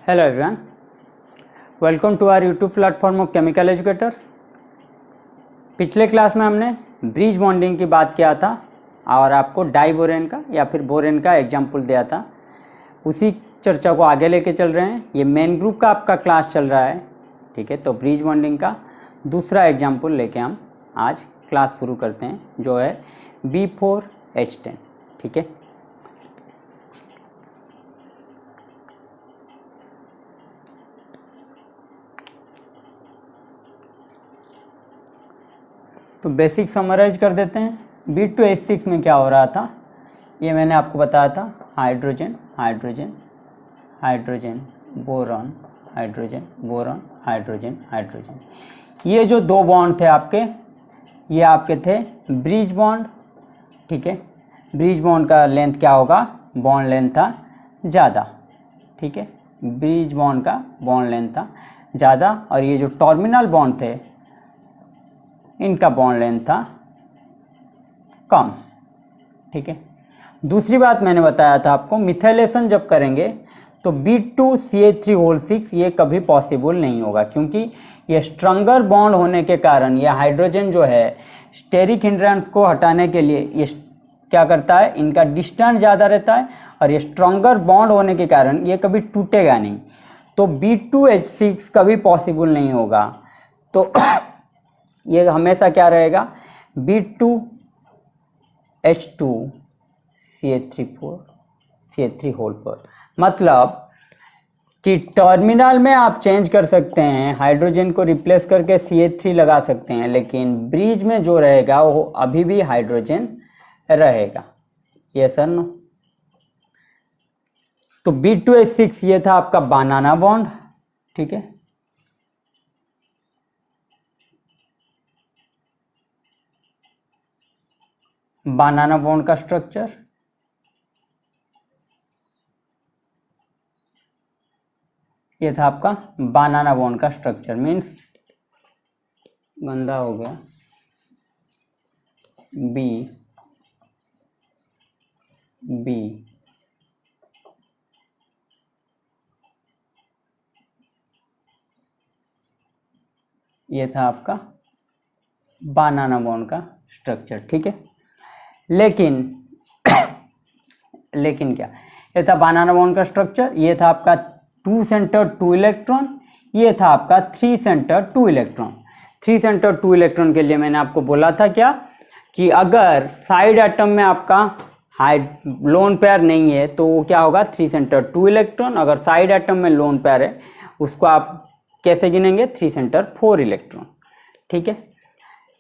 Hello everyone, welcome to our YouTube platform of chemical educators. पिछले class में हमने bridge bonding की बात किया था और आपको डाई बोरेन का या फिर बोरेन का एग्जाम्पल दिया था। उसी चर्चा को आगे लेके चल रहे हैं। ये मेन ग्रुप का आपका क्लास चल रहा है, ठीक है। तो ब्रिज बॉन्डिंग का दूसरा एग्जाम्पल लेके हम आज क्लास शुरू करते हैं, जो है B4H10, ठीक है। तो बेसिक समराइज कर देते हैं। B2H6 में क्या हो रहा था, ये मैंने आपको बताया था। Hydrogen hydrogen hydrogen boron, hydrogen boron, hydrogen hydrogen. ये जो दो बॉन्ड थे आपके, ये आपके थे ब्रिज बॉन्ड, ठीक है। ब्रिज बॉन्ड का लेंथ क्या होगा, बॉन्ड लेंथ था ज़्यादा, ठीक है। ब्रिज बॉन्ड का बॉन्ड लेंथ था ज़्यादा, और ये जो टर्मिनल बॉन्ड थे इनका बॉन्ड लेंथ था कम, ठीक है। दूसरी बात मैंने बताया था आपको, मिथाइलेशन जब करेंगे तो B2CH3 ये कभी पॉसिबल नहीं होगा, क्योंकि ये स्ट्रॉन्गर बॉन्ड होने के कारण ये हाइड्रोजन जो है स्टेरिक हिंड्रेंस को हटाने के लिए ये क्या करता है, इनका डिस्टेंस ज़्यादा रहता है, और ये स्ट्रॉन्गर बॉन्ड होने के कारण ये कभी टूटेगा नहीं। तो B2H6 कभी पॉसिबल नहीं होगा। तो ये हमेशा क्या रहेगा, B2H2CH3 होल पर। मतलब कि टर्मिनल में आप चेंज कर सकते हैं, हाइड्रोजन को रिप्लेस करके CH3 लगा सकते हैं, लेकिन ब्रिज में जो रहेगा वो अभी भी हाइड्रोजन रहेगा। ये सर नो। तो B2H6 ये था आपका बनाना बॉन्ड, ठीक है। बनाना बॉन्ड का स्ट्रक्चर, ये था आपका बनाना बॉन्ड का स्ट्रक्चर। मीन्स गंदा हो गया, बी बी ये था आपका बनाना बॉन्ड का स्ट्रक्चर, ठीक है। लेकिन क्या, ये था बनाना बॉन्ड का स्ट्रक्चर। ये था आपका 2 सेंटर 2 इलेक्ट्रॉन, ये था आपका 3 सेंटर 2 इलेक्ट्रॉन। 3 सेंटर 2 इलेक्ट्रॉन के लिए मैंने आपको बोला था क्या, कि अगर साइड एटम में आपका लोन पेयर नहीं है तो वो क्या होगा, 3 सेंटर 2 इलेक्ट्रॉन। अगर साइड एटम में लोन पेयर है उसको आप कैसे गिनेंगे, 3 सेंटर 4 इलेक्ट्रॉन, ठीक है।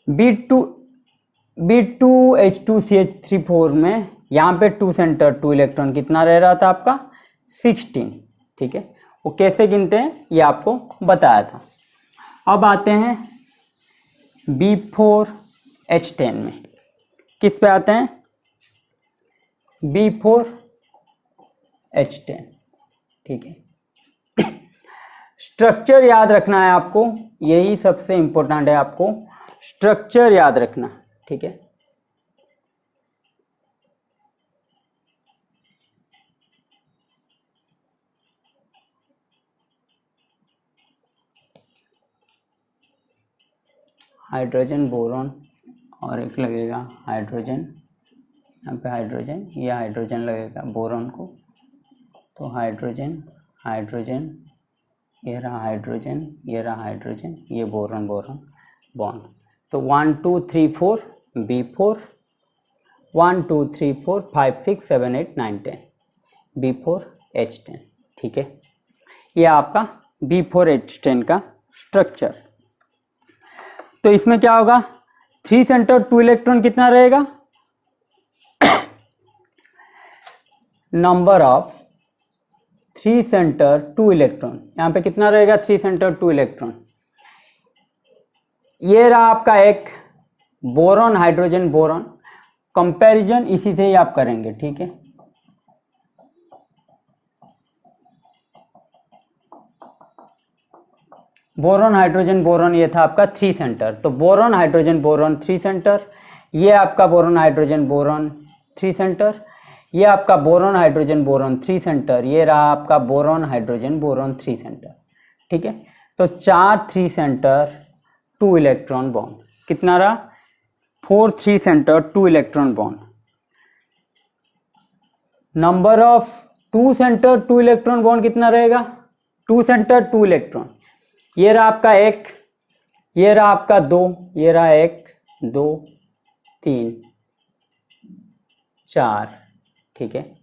B2H2CH3 में यहाँ पे 2 सेंटर 2 इलेक्ट्रॉन कितना रह रहा था आपका, 16, ठीक है। वो कैसे गिनते हैं ये आपको बताया था। अब आते हैं B4H10 में। किस पे आते हैं, B4H10, ठीक है। स्ट्रक्चर याद रखना है आपको, यही सबसे इंपॉर्टेंट है, आपको स्ट्रक्चर याद रखना, ठीक है। हाइड्रोजन बोरॉन और एक लगेगा हाइड्रोजन, यहाँ पे हाइड्रोजन, ये हाइड्रोजन लगेगा बोरॉन को। तो हाइड्रोजन हाइड्रोजन, ये रहा हाइड्रोजन, ये रहा हाइड्रोजन, ये बोरॉन बोरॉन बॉन्ड। तो 1 2 3 4 B4, 1 2 3 4 5 6 7 8 9 10 B4H10, ठीक है। ये आपका B4H10 का स्ट्रक्चर। तो इसमें क्या होगा, 3 सेंटर 2 इलेक्ट्रॉन कितना रहेगा, नंबर ऑफ 3 सेंटर 2 इलेक्ट्रॉन, यहाँ पे कितना रहेगा, 3 सेंटर 2 इलेक्ट्रॉन। ये रहा आपका एक बोरॉन हाइड्रोजन बोरॉन, कंपैरिजन इसी से ही आप करेंगे, ठीक है। बोरॉन हाइड्रोजन बोरॉन, ये था आपका 3 सेंटर। तो बोरॉन हाइड्रोजन बोरॉन 3 सेंटर, ये आपका बोरॉन हाइड्रोजन बोरॉन 3 सेंटर, ये आपका बोरॉन हाइड्रोजन बोरॉन 3 सेंटर, ये रहा आपका बोरॉन हाइड्रोजन बोरॉन 3 सेंटर, ठीक है। तो 4 3 सेंटर 2 इलेक्ट्रॉन बॉन्ड, कितना रहा 4 3 centre 2 electron bond. Number of 2 centre 2 electron bond कितना रहेगा, 2 सेंटर 2 इलेक्ट्रॉन, ये रहा आपका 1, ये रहा आपका 2, ये रहा 1 2 3 4, ठीक है।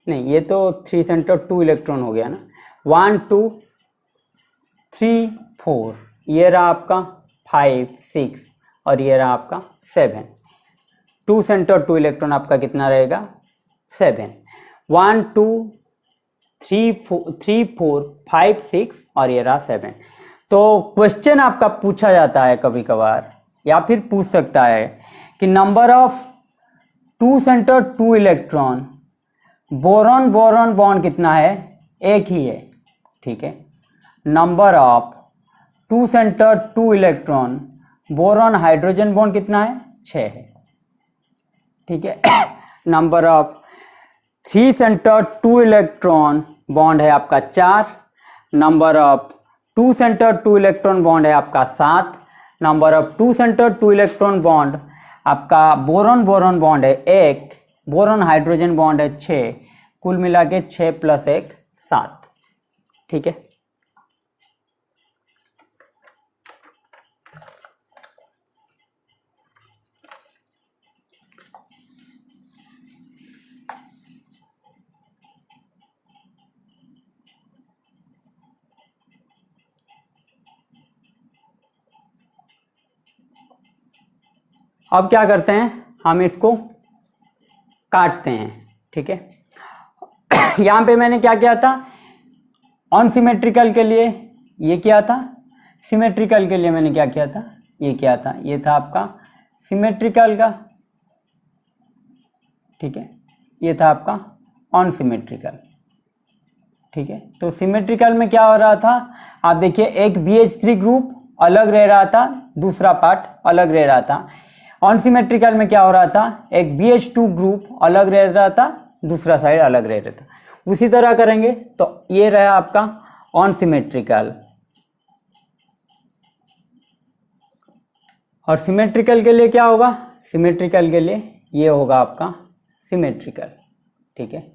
नहीं, ये तो 3 सेंटर 2 इलेक्ट्रॉन हो गया ना, 1 2 3 4, ये रहा आपका 5 6 और ये रहा आपका 7, 2 सेंटर 2 इलेक्ट्रॉन आपका कितना रहेगा 7, 1 2 3 4 5 6 और ये रहा 7। तो क्वेश्चन आपका पूछा जाता है कभी कभार या फिर पूछ सकता है कि number of 2 centre 2 electron, boron boron bond कितना है, एक ही है, ठीक है। Number of 2 centre 2 electron, boron hydrogen bond कितना है 6 है, ठीक है। Number of 3 centre 2 electron bond है आपका 4, number of 2 centre 2 electron bond है आपका 7, number of 2 centre 2 electron bond आपका बोरॉन बोरॉन बॉन्ड है 1, बोरॉन हाइड्रोजन बॉन्ड है 6, कुल मिला के 6 + 1 7, ठीक है। अब क्या करते हैं, हम इसको काटते हैं, ठीक है। यहाँ पे मैंने क्या किया था, अनसिमेट्रिकल के लिए ये किया था, सिमेट्रिकल के लिए मैंने क्या किया था, ये किया था, ये था आपका सिमेट्रिकल का, ठीक है, ये था आपका अनसिमेट्रिकल, ठीक है। तो सिमेट्रिकल में क्या हो रहा था, आप देखिए एक BH3 ग्रुप अलग रह रहा था, दूसरा पार्ट अलग रह रहा था। अनसिमेट्रिकल में क्या हो रहा था, एक BH2 ग्रुप अलग रह रहा था, दूसरा साइड अलग रह रहा था। उसी तरह करेंगे तो ये रहा आपका अनसिमेट्रिकल, और सिमेट्रिकल के लिए क्या होगा, सिमेट्रिकल के लिए ये होगा आपका सिमेट्रिकल, ठीक है।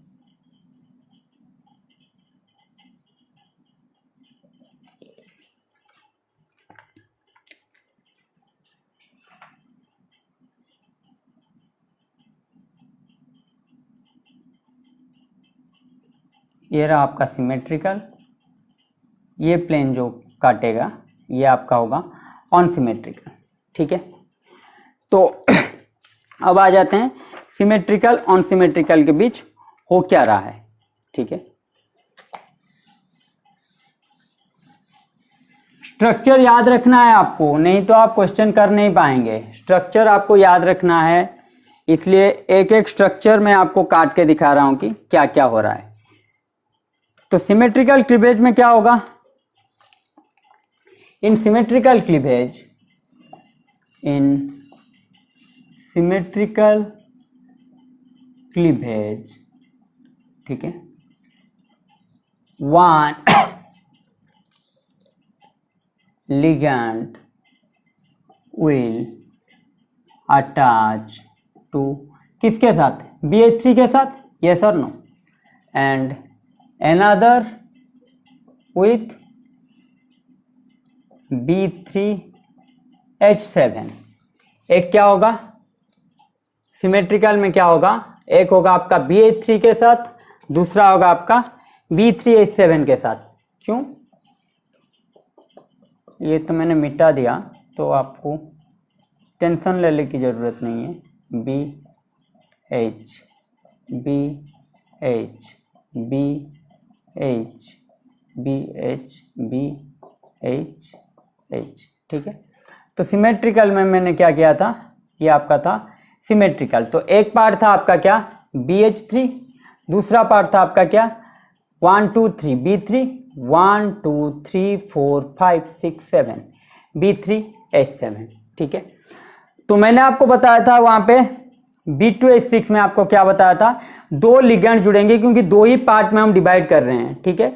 ये रहा आपका सिमेट्रिकल, ये प्लेन जो काटेगा ये आपका होगा अनसिमेट्रिकल, ठीक है। तो अब आ जाते हैं सिमेट्रिकल अनसिमेट्रिकल के बीच हो क्या रहा है, ठीक है। स्ट्रक्चर याद रखना है आपको, नहीं तो आप क्वेश्चन कर नहीं पाएंगे। स्ट्रक्चर आपको याद रखना है, इसलिए एक एक स्ट्रक्चर मैं आपको काट के दिखा रहा हूं कि क्या क्या हो रहा है। तो सिमेट्रिकल क्लीवेज में क्या होगा, इन सिमेट्रिकल क्लीवेज, इन सिमेट्रिकल क्लीवेज, ठीक है, one ligand will attach to किसके साथ, BH3 के साथ, yes or no, and another with B3H7। एक क्या होगा सिमेट्रिकल में, क्या होगा, एक होगा आपका BH3 के साथ, दूसरा होगा आपका B3H7 के साथ। क्यों, ये तो मैंने मिटा दिया, तो आपको टेंशन लेने की ज़रूरत नहीं है। BH BH BH BH BH H, ठीक है। तो सिमेट्रिकल में मैंने क्या किया था, ये आपका था सिमेट्रिकल। तो एक पार्ट था आपका क्या BH3, दूसरा पार्ट था आपका क्या 1 2 3 B3, 1 2 3 4 5 6 7 B3H7, ठीक है। तो मैंने आपको बताया था वहां पे B2H6 में आपको क्या बताया था, दो लिगेंड जुड़ेंगे क्योंकि दो ही पार्ट में हम डिवाइड कर रहे हैं, ठीक है।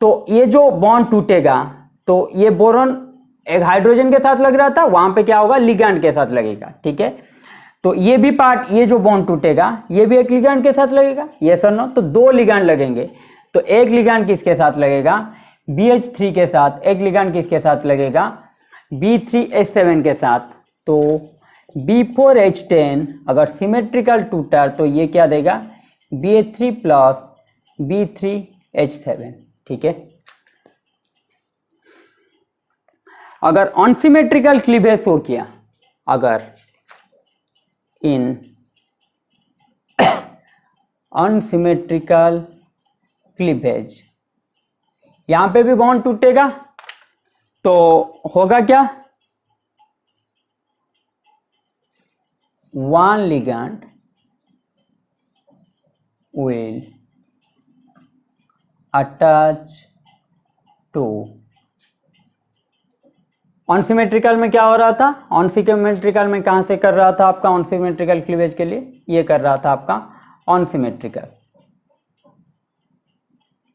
तो ये जो बॉन्ड टूटेगा तो ये बोरॉन एक हाइड्रोजन के साथ लग रहा था, वहां पे क्या होगा, लिगेंड के साथ लगेगा, ठीक है। तो ये भी पार्ट, ये जो बॉन्ड टूटेगा ये भी एक लिगेंड के साथ लगेगा, ये सर नो, तो दो लिगेंड लगेंगे। तो एक लिगेंड किसके साथ लगेगा, BH3 के साथ, एक लिगेंड किसके साथ लगेगा, B3H7 के साथ। तो B4H10 अगर सिमेट्रिकल टूटा तो ये क्या देगा, BH3 प्लस B3H7, ठीक है। अगर अनसिमेट्रिकल क्लीवेज शो किया, अगर इन अनसिमेट्रिकल क्लीवेज यहां पे भी बॉन्ड टूटेगा तो होगा क्या, one ligand will attach to, unsymmetrical में क्या हो रहा था, अनसिमेट्रिकल में कहां से कर रहा था आपका, अनसिमेट्रिकल क्लीवेज के लिए ये कर रहा था आपका अनसिमेट्रिकल,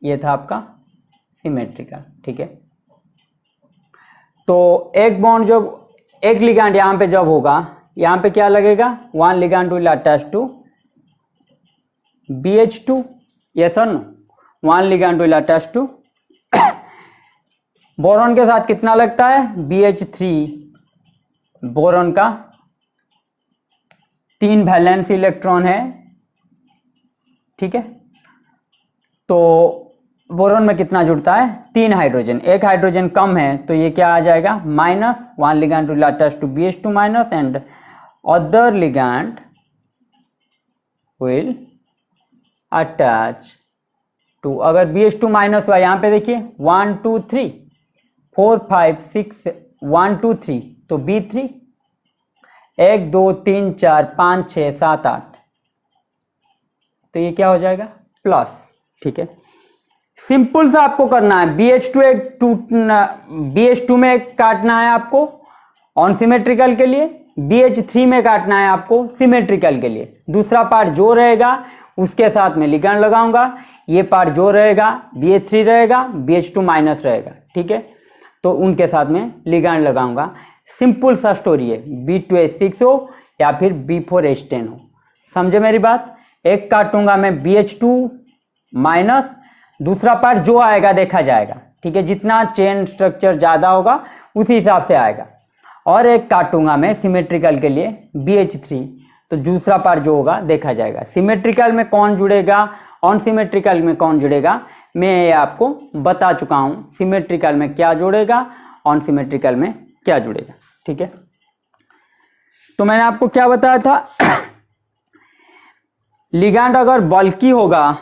ये था आपका सिमेट्रिकल, ठीक है। तो एक बॉन्ड जब, एक लिगेंड यहां पे जब होगा, यहां पे क्या लगेगा, one ligand will attach to BH2, yes और no, one ligand will attach to, boron के साथ कितना लगता है, BH3, बोरॉन का 3 वैलेंस इलेक्ट्रॉन है, ठीक है। तो बोरॉन में कितना जुड़ता है, 3 हाइड्रोजन, एक हाइड्रोजन कम है तो ये क्या आ जाएगा, minus, one ligand will attach to BH2 minus and other ligand will attach to, अगर BH2 माइनस हुआ, यहां पे देखिए 1 2 3 4 5 6 1 2 3, तो B3 1 2 3 4 5 6 7 8, तो ये क्या हो जाएगा, प्लस, ठीक है। सिंपल सा आपको करना है, BH2 एक टूटना, BH2 में एक काटना है आपको अनसिमेट्रिकल के लिए, BH3 में काटना है आपको सिमेट्रिकल के लिए। दूसरा पार्ट जो रहेगा उसके साथ में लिगेंड लगाऊंगा, ये पार्ट जो रहेगा BH3 रहेगा, BH2 माइनस रहेगा, ठीक है। तो उनके साथ में लिगेंड लगाऊंगा, सिंपल सा स्टोरी है, B2H6 हो या फिर B4H10 हो, समझे मेरी बात। एक काटूंगा मैं BH2 माइनस, दूसरा पार्ट जो आएगा देखा जाएगा, ठीक है, जितना चेन स्ट्रक्चर ज्यादा होगा उसी हिसाब से आएगा। और एक काटूंगा मैं सिमेट्रिकल के लिए BH3, तो दूसरा पार्ट जो होगा देखा जाएगा, सिमेट्रिकल में कौन जुड़ेगा, अनसिमेट्रिकल में कौन जुड़ेगा, मैं ये आपको बता चुका हूं, सिमेट्रिकल में क्या जुड़ेगा, अनसिमेट्रिकल में क्या जुड़ेगा, ठीक है। तो मैंने आपको क्या बताया था, लिगेंड अगर बल्की होगा,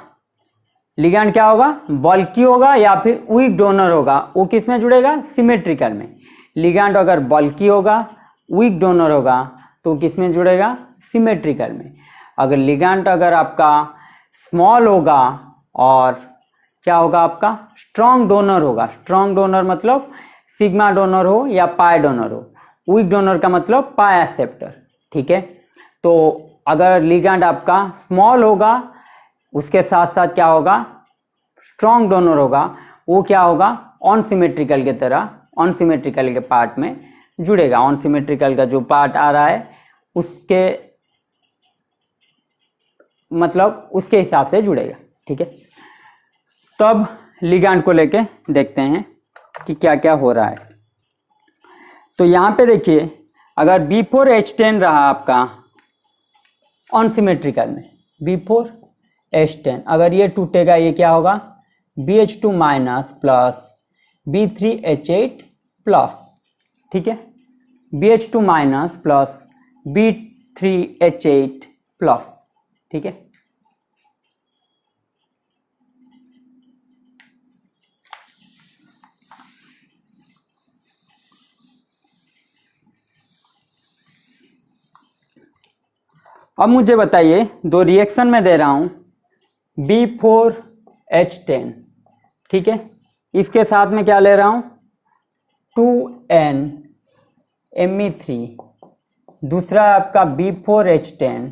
लिगेंड क्या होगा, बल्की होगा या फिर वीक डोनर होगा, वो किस में जुड़ेगा, सिमेट्रिकल में। लिगेंड अगर बल्की होगा, वीक डोनर होगा, तो किस में जुड़ेगा, सिमेट्रिकल में। अगर लिगेंड अगर आपका स्मॉल होगा और क्या होगा आपका, स्ट्रॉन्ग डोनर होगा, स्ट्रॉन्ग डोनर मतलब सिग्मा डोनर हो या पाई डोनर हो, वीक डोनर का मतलब पाई एक्सेप्टर, ठीक है। तो अगर लिगेंड आपका स्मॉल होगा, उसके साथ साथ क्या होगा, स्ट्रॉन्ग डोनर होगा, वो क्या होगा, अनसिमेट्रिकल के तरह, अनसिमेट्रिकल के पार्ट में जुड़ेगा, अनसिमेट्रिकल का जो पार्ट आ रहा है उसके मतलब उसके हिसाब से जुड़ेगा, ठीक है। तब लिगेंड को लेके देखते हैं कि क्या क्या हो रहा है। तो यहां पे देखिए, अगर B4H10 रहा आपका अनसिमेट्रिकल में, B4H10 अगर ये टूटेगा, ये क्या होगा, BH2 minus plus B3H8 plus, ठीक है, BH2 minus plus B3H8 plus, ठीक है। अब मुझे बताइए, दो रिएक्शन में दे रहा हूं B4H10, ठीक है, इसके साथ में क्या ले रहा हूं 2N Me3, दूसरा है आपका B4H10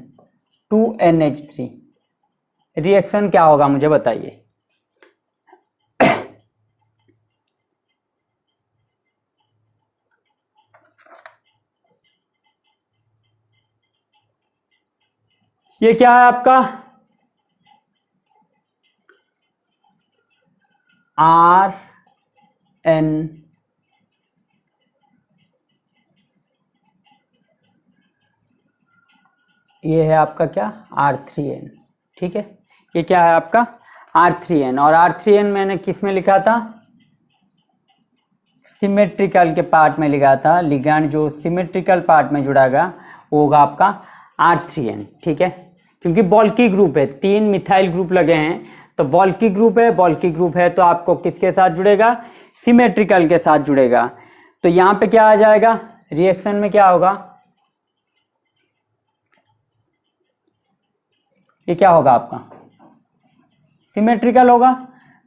2NH3, रिएक्शन क्या होगा मुझे बताइए। ये क्या है आपका RN ये है आपका क्या R3N, ठीक है। ये क्या है आपका R3N, और R3N मैंने किस में लिखा था, सिमेट्रिकल के पार्ट में लिखा था। लिगैंड जो सिमेट्रिकल पार्ट में जुड़ागा वो होगा आपका R3N, ठीक है। क्योंकि बॉल्की ग्रुप है, 3 मिथाइल ग्रुप लगे हैं, तो बॉल्की ग्रुप है तो आपको किसके साथ जुड़ेगा, सिमेट्रिकल के साथ जुड़ेगा। तो यहाँ पे क्या आ जाएगा, रिएक्शन में क्या होगा, ये क्या होगा आपका सिमेट्रिकल होगा।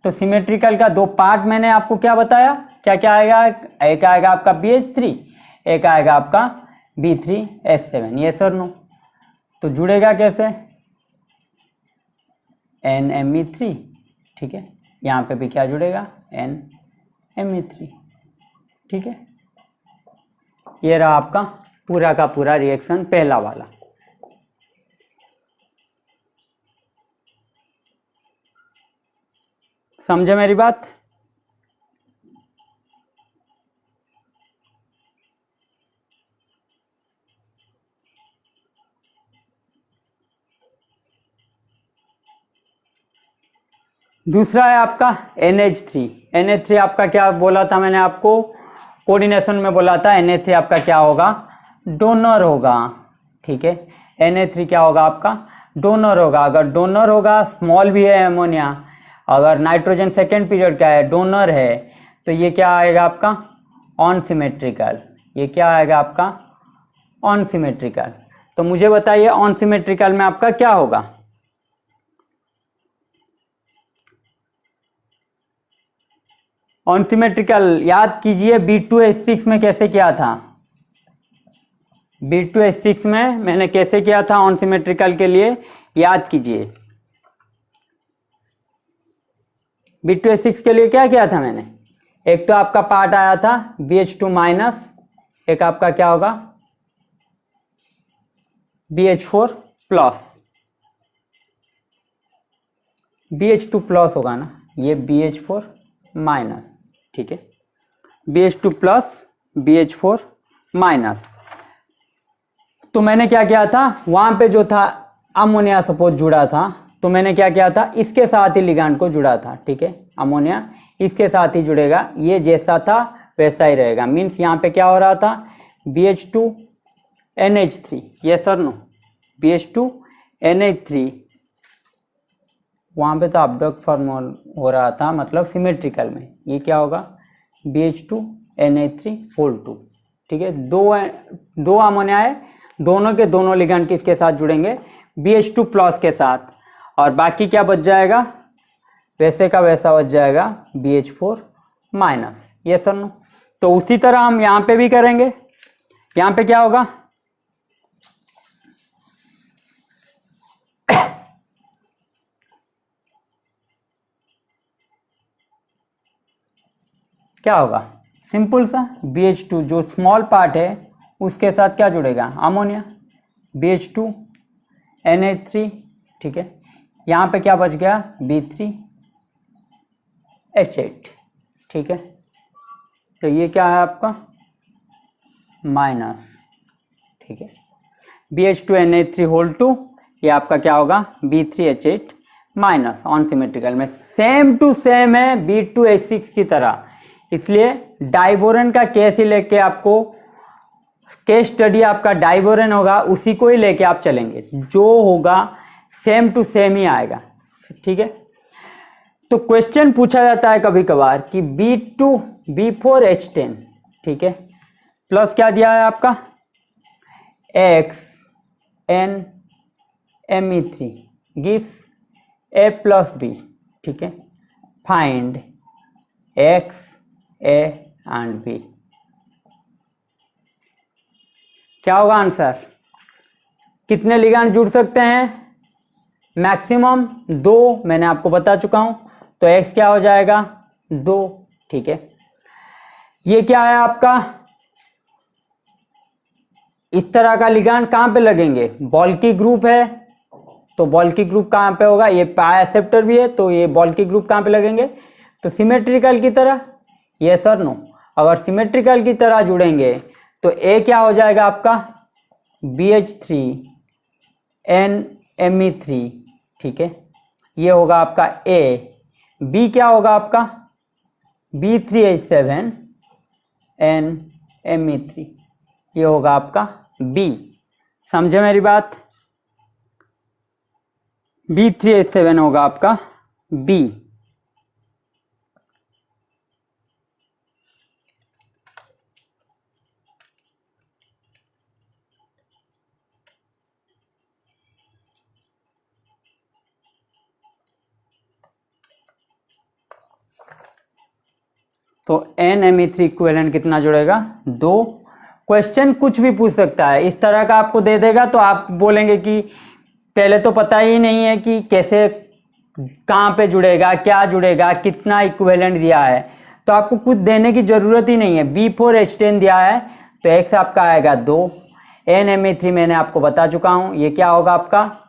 तो सिमेट्रिकल का 2 पार्ट मैंने आपको क्या बताया, क्या क्या आएगा, एक आएगा आपका BH3, एक आएगा आपका B3H7, ये सर नो। तो जुड़ेगा कैसे, NMe3, ठीक है। यहाँ पे भी क्या जुड़ेगा, NMe3, ठीक है। ये रहा आपका पूरा का पूरा रिएक्शन पहला वाला। समझे मेरी बात। दूसरा है आपका NH3। NH3 आपका क्या बोला था मैंने आपको, कोऑर्डिनेशन में बोला था NH3 आपका क्या होगा, डोनर होगा, ठीक है। NH3 क्या होगा आपका डोनर होगा। अगर डोनर होगा, स्मॉल भी है अमोनिया, अगर नाइट्रोजन सेकेंड पीरियड का है, डोनर है, तो ये क्या आएगा आपका ऑन सिमेट्रिकल। ये क्या आएगा आपका ऑन सिमेट्रिकल। तो मुझे बताइए ऑन सिमेट्रिकल में आपका क्या होगा, ऑन सिमेट्रिकल याद कीजिए B2H6 में कैसे किया था, B2H6 में मैंने कैसे किया था ऑन सिमेट्रिकल के लिए, याद कीजिए। B2H6 के लिए क्या किया था मैंने, एक तो आपका पार्ट आया था BH2 माइनस, एक आपका क्या होगा BH4 प्लस, BH2 प्लस होगा ना, ये BH4 माइनस, ठीक है। BH2 plus BH4 minus. तो मैंने क्या किया था, वहां पे जो था अमोनिया सपोज जुड़ा था, तो मैंने क्या किया था, इसके साथ ही लिगैंड को जुड़ा था, ठीक है। अमोनिया इसके साथ ही जुड़ेगा, ये जैसा था वैसा ही रहेगा। मीन्स यहाँ पे क्या हो रहा था, BH2 NH3, ये सर नो, BH2 NH3, वहाँ पे तो अपडक्ट फॉर्मूल हो रहा था, मतलब सिमेट्रिकल में ये क्या होगा BH2 NH3 होल 2, ठीक है। दो अमोनिया है, दोनों के दोनों लिगैंड किसके साथ जुड़ेंगे, BH2 प्लस के साथ, और बाकी क्या बच जाएगा, वैसे का वैसा बच जाएगा BH4 माइनस, ये सर नो। तो उसी तरह हम यहाँ पे भी करेंगे। यहाँ पे क्या होगा, क्या होगा, सिंपल सा BH2 जो स्मॉल पार्ट है उसके साथ क्या जुड़ेगा, अमोनिया, BH2 NH3, ठीक है। यहाँ पे क्या बच गया B3H8, ठीक है। तो ये क्या है आपका माइनस, ठीक है। BH2 NH3 होल 2, ये आपका क्या होगा B3H8 माइनस, ऑन सिमेट्रिकल में सेम टू सेम है B2H6 की तरह, इसलिए डाइबोरन का केस ही लेके आपको, केस स्टडी आपका डाइबोरन होगा उसी को ही लेके आप चलेंगे, जो होगा सेम टू सेम ही आएगा, ठीक है। तो क्वेश्चन पूछा जाता है कभी कभार कि B4H10, ठीक है, प्लस क्या दिया है आपका XNMe3 gives A plus B, ठीक है। Find X A and B। क्या होगा आंसर? कितने लिगैंड जुड़ सकते हैं? मैक्सिमम 2, मैंने आपको बता चुका हूं। तो x क्या हो जाएगा? 2। ठीक है, ये क्या है आपका? इस तरह का लिगैंड कहां पे लगेंगे? बॉल्की ग्रुप है, तो बॉल्की ग्रुप कहां पे होगा? ये पाई एक्सेप्टर भी है, तो ये बॉल्की ग्रुप कहां पे लगेंगे? तो सिमेट्रिकल की तरह। यस और नो? अगर सिमेट्रिकल की तरह जुड़ेंगे तो ए क्या हो जाएगा आपका? BH3 NMe3। ठीक है, ये होगा आपका ए। बी क्या होगा आपका? B3H7 NMe3, ये होगा आपका बी। समझे मेरी बात? B3H7 होगा आपका बी। तो NMe3 इक्विवेलेंट कितना जुड़ेगा? 2। क्वेश्चन कुछ भी पूछ सकता है, इस तरह का आपको दे देगा तो आप बोलेंगे कि पहले तो पता ही नहीं है कि कैसे, कहाँ पे जुड़ेगा, क्या जुड़ेगा, कितना इक्विवेलेंट दिया है, तो आपको कुछ देने की जरूरत ही नहीं है। B4H10 दिया है तो x आपका आएगा 2। NMe3 मैंने आपको बता चुका हूँ, ये क्या होगा आपका?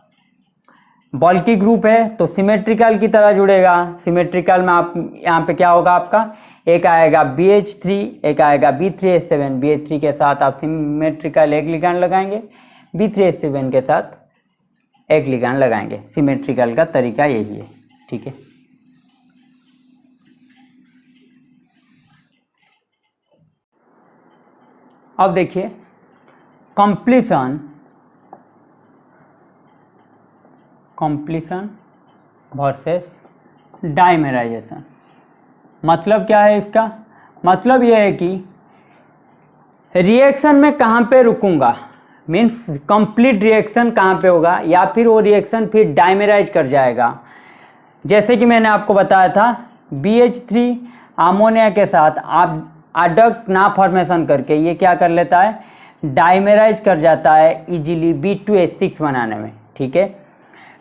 बॉल्की ग्रुप है, तो सिमेट्रिकल की तरह जुड़ेगा। सिमेट्रिकल में आप यहाँ पे क्या होगा आपका? एक आएगा BH3, एक आएगा B3H7। BH3 के साथ आप सिमेट्रिकल एक लिगैंड लगाएंगे, B3H7 के साथ एक लिगैंड लगाएंगे। सिमेट्रिकल का तरीका यही है। ठीक है, अब देखिए कंप्लीशन वर्सेस डाइमेराइजेशन। मतलब क्या है इसका? मतलब यह है कि रिएक्शन में कहाँ पे रुकूंगा, मीन्स कंप्लीट रिएक्शन कहाँ पे होगा, या फिर वो रिएक्शन फिर डाइमेराइज कर जाएगा। जैसे कि मैंने आपको बताया था, BH3 अमोनिया के साथ आप अडक्ट ना फॉर्मेशन करके ये क्या कर लेता है? डाइमेराइज कर जाता है इजीली B2H6 बनाने में। ठीक है,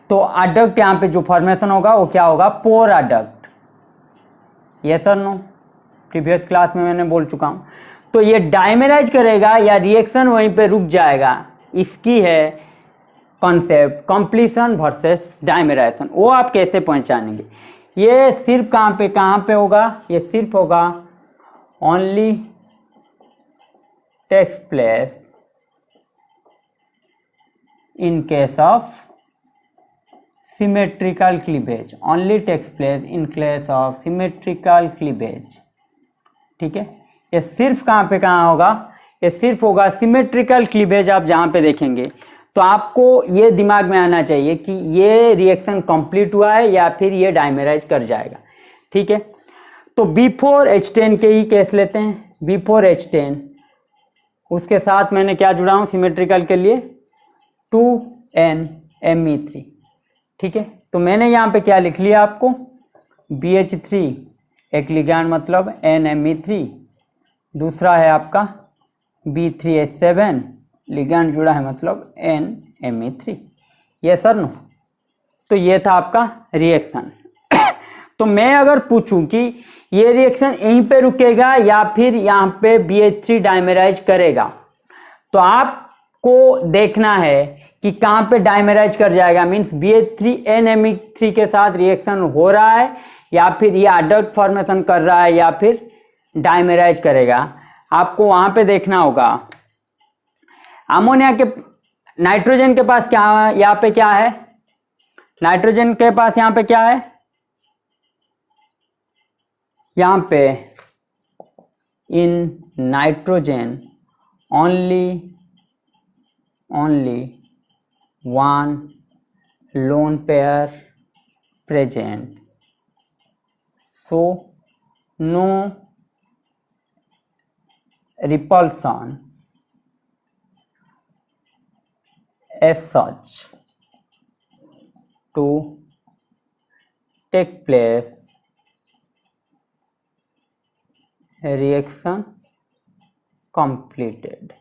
तो अडक्ट यहाँ पे जो फॉर्मेशन होगा वो क्या होगा? पोर adduct. Yes sir no? Previous class में मैंने बोल चुका हूँ। तो ये डाइमेराइज करेगा या रिएक्शन वहीं पे रुक जाएगा, इसकी है कॉन्सेप्ट कंप्लीशन वर्सेस डाइमेराइजेशन। वो आप कैसे पहचानेंगे? ये सिर्फ कहाँ पे होगा? ये सिर्फ होगा only takes place in case of symmetrical cleavage. Only takes place in case of symmetrical cleavage. ठीक है, ये सिर्फ कहाँ होगा? ये सिर्फ होगा सिमेट्रिकल क्लीवेज। आप जहाँ पे देखेंगे तो आपको ये दिमाग में आना चाहिए कि ये रिएक्शन कंप्लीट हुआ है या फिर ये डाइमेराइज कर जाएगा। ठीक है, तो B4H10 के ही केस लेते हैं। B4H10 उसके साथ मैंने क्या जुड़ा हूँ सिमेट्रिकल के लिए? 2NMe3। ठीक है, तो मैंने यहाँ पे क्या लिख लिया आपको? BH3 एक लिगैंड मतलब NMe3, दूसरा है आपका B3H7 लिगैंड जुड़ा है मतलब NMe3। ये सर नो? तो ये था आपका रिएक्शन। तो मैं अगर पूछूं कि ये रिएक्शन यहीं पे रुकेगा या फिर यहाँ पे BH3 डाइमेराइज करेगा, तो आपको देखना है कि कहाँ पे डाइमेराइज कर जाएगा। मीन्स BH3 NMe3 के साथ रिएक्शन हो रहा है या फिर ये अडक्ट फॉर्मेशन कर रहा है या फिर डाइमेराइज करेगा। आपको वहां पे देखना होगा। अमोनिया के नाइट्रोजन के पास क्या है? यहाँ पे क्या है? नाइट्रोजन के पास यहाँ पे क्या है? यहाँ पे in nitrogen only one lone pair present, so no repulsion as such to take place, reaction completed।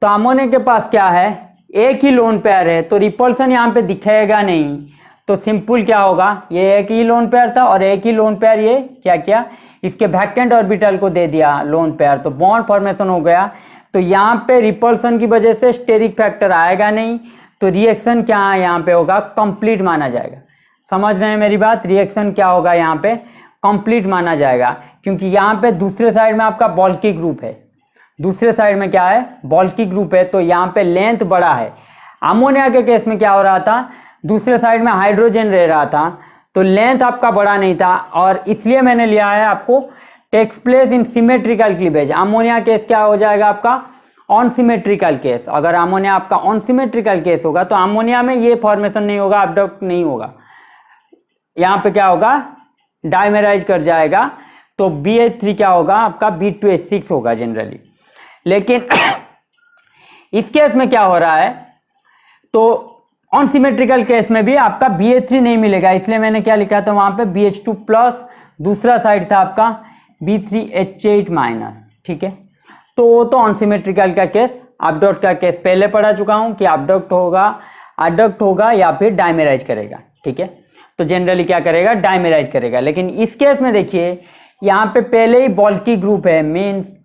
तो अमोनिया के पास क्या है, एक ही लोन पेयर है, तो रिपल्सन यहाँ पे दिखेगा नहीं। तो सिंपल क्या होगा, ये एक ही लोन पेयर था और एक ही लोन पेयर ये क्या किया, इसके वैकेंट ऑर्बिटल को दे दिया लोन पेयर, तो बॉन्ड फॉर्मेशन हो गया। तो यहाँ पे रिपल्सन की वजह से स्टेरिक फैक्टर आएगा नहीं, तो रिएक्शन क्या है यहाँ पे होगा, कंप्लीट माना जाएगा। समझ रहे हैं मेरी बात, रिएक्शन क्या होगा यहाँ पे, कंप्लीट माना जाएगा, क्योंकि यहाँ पे दूसरे साइड में आपका बॉल्की ग्रुप है, दूसरे साइड में क्या है, बॉल्की ग्रुप है, तो यहाँ पे लेंथ बड़ा है। अमोनिया के केस में क्या हो रहा था, दूसरे साइड में हाइड्रोजन रह रहा था, तो लेंथ आपका बड़ा नहीं था, और इसलिए मैंने लिया है आपको takes place in symmetrical cleavage. Ammonia case क्या हो जाएगा आपका, ऑन सिमेट्रिकल केस। अगर अमोनिया आपका ऑन सिमेट्रिकल केस होगा तो अमोनिया में ये फॉर्मेशन नहीं होगा, अपडक्ट नहीं होगा, यहाँ पे क्या होगा, डाइमेराइज कर जाएगा, तो BH3 क्या होगा आपका, B2H6 होगा जनरली। लेकिन इस केस में क्या हो रहा है, तो ऑन सिमेट्रिकल केस में भी आपका BH3 नहीं मिलेगा, इसलिए मैंने क्या लिखा था वहां पे BH2 प्लस, दूसरा साइड था आपका B3H8 माइनस, ठीक है। तो ऑन सिमेट्रिकल का केस, अपडक्ट का केस पहले पढ़ा चुका हूं कि अपडक्ट होगा, अडक्ट होगा या फिर डाइमेराइज करेगा, ठीक है। तो जनरली क्या करेगा, डाइमेराइज करेगा। लेकिन इस केस में देखिए यहाँ पे पहले ही बॉल्की ग्रुप है, मीन्स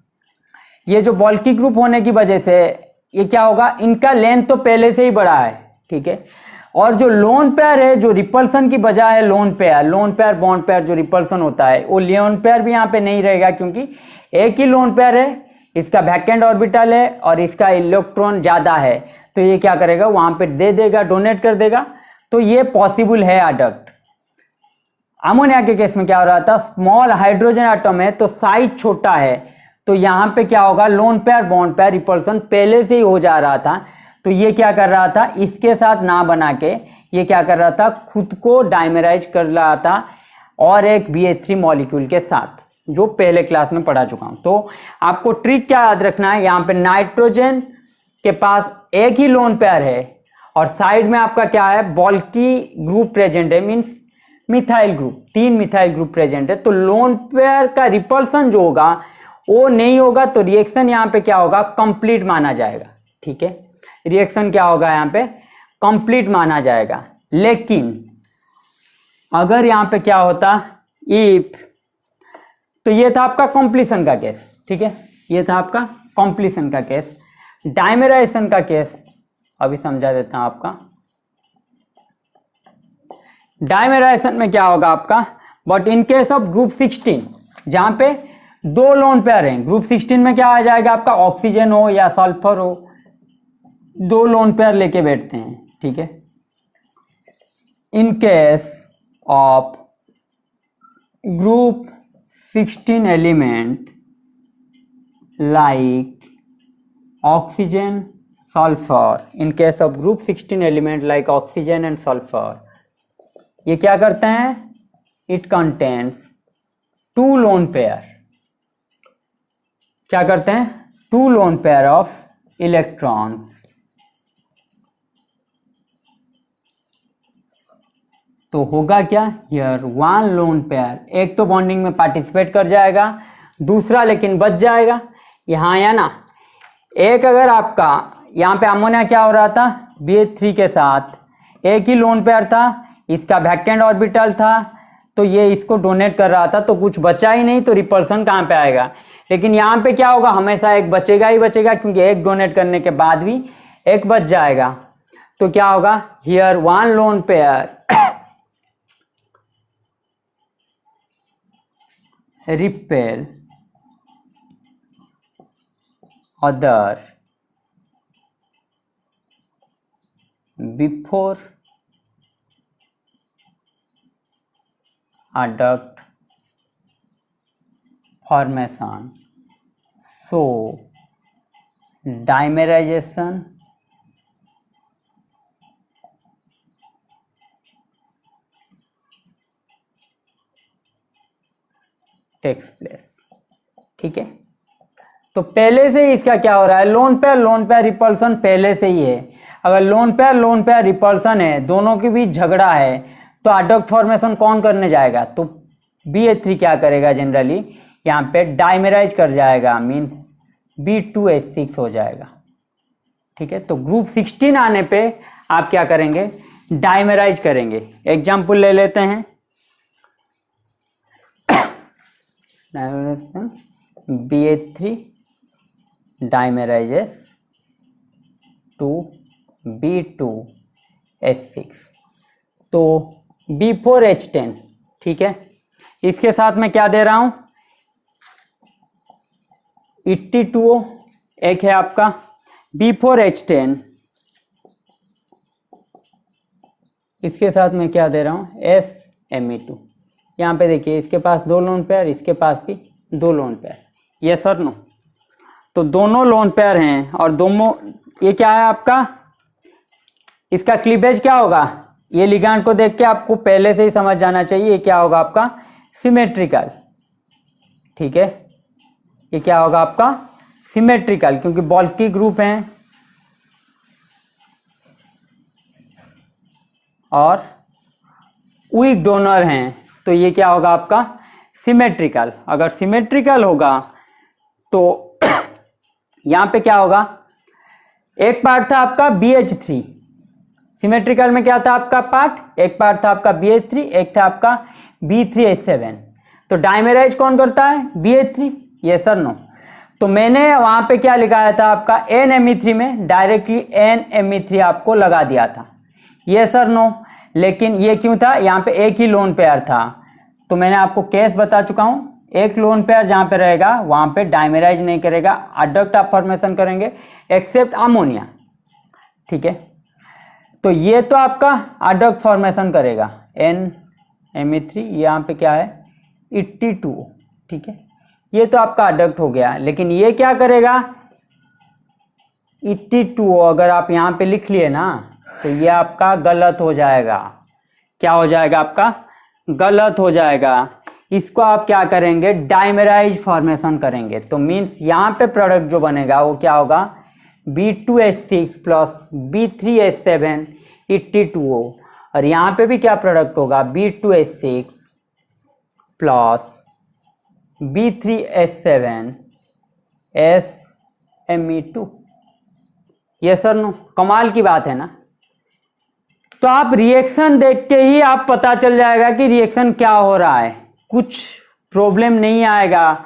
ये जो बॉल्की ग्रुप होने की वजह से ये क्या होगा, इनका लेंथ तो पहले से ही बड़ा है, ठीक है। और जो लोन पेयर है, जो रिपल्सन की बजाय है लोन पेयर बॉन्ड पेयर जो रिपल्सन होता है, वो लोन पेयर भी यहाँ पे नहीं रहेगा, क्योंकि एक ही लोन पेयर है, इसका वैकेंट ऑर्बिटल है और इसका इलेक्ट्रॉन ज्यादा है, तो ये क्या करेगा, वहां पे दे देगा, डोनेट कर देगा, तो ये पॉसिबल है अडक्ट। अमोनिया के केस में क्या हो रहा था, स्मॉल हाइड्रोजन एटम है तो साइज छोटा है, तो यहाँ पे क्या होगा, lone pair bond pair repulsion पहले से ही हो जा रहा था, तो ये क्या कर रहा था, इसके साथ ना बना के ये क्या कर रहा था, खुद को डाइमेराइज कर रहा था और एक BH3 मॉलिक्यूल के साथ, जो पहले क्लास में पढ़ा चुका हूं। तो आपको ट्रिक क्या याद रखना है, यहाँ पे नाइट्रोजन के पास एक ही लोन पेयर है और साइड में आपका क्या है, बॉल्की ग्रुप प्रेजेंट है, means methyl group, 3 methyl group present है, तो लोन पेयर का रिपल्सन जो होगा वो नहीं होगा, तो रिएक्शन यहाँ पे क्या होगा, कंप्लीट माना जाएगा, ठीक है। रिएक्शन क्या होगा यहाँ पे, कंप्लीट माना जाएगा। लेकिन अगर यहाँ पे क्या होता, इफ, तो ये था आपका कॉम्प्लीशन का केस, ठीक है, ये था आपका कॉम्प्लीशन का केस। डाइमेराइजेशन का केस अभी समझा देता हूं आपका। डाइमेराइजेशन में क्या होगा आपका, but in case of group 16 जहां पे 2 लोन पेयर हैं, ग्रुप 16 में क्या आ जाएगा आपका, ऑक्सीजन हो या सल्फर हो, 2 लोन पेयर लेके बैठते हैं, ठीक है। इन case of group 16 element like oxygen sulphur, in case of group 16 element like oxygen and sulphur, ये क्या करते हैं, इट कंटेन्स 2 लोन पेयर, क्या करते हैं, 2 लोन पेयर ऑफ इलेक्ट्रॉन्स। तो होगा क्या, हियर 1 लोन पेयर, एक तो बॉन्डिंग में पार्टिसिपेट कर जाएगा, दूसरा लेकिन बच जाएगा, यहाँ या ना। एक अगर आपका यहाँ पे अमोनिया क्या हो रहा था, BH3 के साथ एक ही लोन पेयर था, इसका वैकेंट ऑर्बिटल था, तो ये इसको डोनेट कर रहा था, तो कुछ बचा ही नहीं, तो रिपल्सन कहाँ पे आएगा। लेकिन यहाँ पे क्या होगा, हमेशा एक बचेगा ही बचेगा, क्योंकि एक डोनेट करने के बाद भी एक बच जाएगा, तो क्या होगा, here 1 lone pair repel other before adduct formation, so dimerization takes place, ठीक है। तो पहले से ही इसका क्या हो रहा है, लोन पेयर रिपल्सन पहले से ही है। अगर लोन पेयर रिपल्सन है, दोनों के बीच झगड़ा है, तो अडक्ट फॉर्मेशन कौन करने जाएगा, तो BH3 क्या करेगा, जनरली यहाँ पे डाइमेराइज कर जाएगा, मीन्स B2H6 हो जाएगा, ठीक है। तो ग्रुप 16 आने पे आप क्या करेंगे, डाइमराइज करेंगे। एग्जाम्पल ले लेते हैं, BH3 डाइमराइजेस टू B2H6, तो B4H10, ठीक है। इसके साथ मैं क्या दे रहा हूं, E2O, एक है आपका B4H10, इसके साथ मैं क्या दे रहा हूं, SME2। यहाँ पे देखिए इसके पास 2 लोन पेयर, इसके पास भी 2 लोन पेयर, ये सर नो। तो दोनों लोन पेयर हैं और दोनों, ये क्या है आपका, इसका क्लीवेज क्या होगा, ये लिगांड को देख के आपको पहले से ही समझ जाना चाहिए ये क्या होगा आपका, सिमेट्रिकल, ठीक है। ये क्या होगा आपका, सिमेट्रिकल, क्योंकि बल्की ग्रुप हैं और वीक डोनर हैं, तो ये क्या होगा आपका, सिमेट्रिकल। अगर सिमेट्रिकल होगा तो यहाँ पे क्या होगा, एक पार्ट था आपका BH3, सिमेट्रिकल में क्या था आपका पार्ट, एक पार्ट था आपका BH3, एक था आपका B3H7। तो डाइमेराइज कौन करता है, BH3, ये सर नो। तो मैंने वहां पे क्या लिखाया था आपका, NMe3 में डायरेक्टली NMe3 आपको लगा दिया था, ये सर नो। लेकिन ये क्यों था, यहाँ पे एक ही लोन पेयर था, तो मैंने आपको केस बता चुका हूं, एक लोन पेयर जहां पे रहेगा वहां पे डाइमेराइज नहीं करेगा, अडक्ट आप फॉर्मेशन करेंगे एक्सेप्ट अमोनिया, ठीक है। तो ये तो आपका अडक्ट फॉर्मेशन करेगा NMe3, यहाँ पे क्या है E2O, ठीक है। ये तो आपका अडक्ट हो गया, लेकिन ये क्या करेगा, E2O अगर आप यहाँ पे लिख लिए ना तो ये आपका गलत हो जाएगा, क्या हो जाएगा आपका, गलत हो जाएगा। इसको आप क्या करेंगे, डाइमेराइज फॉर्मेशन करेंगे। तो मीन्स यहाँ पे प्रोडक्ट जो बनेगा वो क्या होगा, B2H6 प्लस B3H7 E2O, और यहाँ पे भी क्या प्रोडक्ट होगा, B2H6 प्लस B3H7 SMe2। ये सर नो, कमाल की बात है ना। तो आप रिएक्शन देख के ही आप पता चल जाएगा कि रिएक्शन क्या हो रहा है, कुछ प्रॉब्लम नहीं आएगा।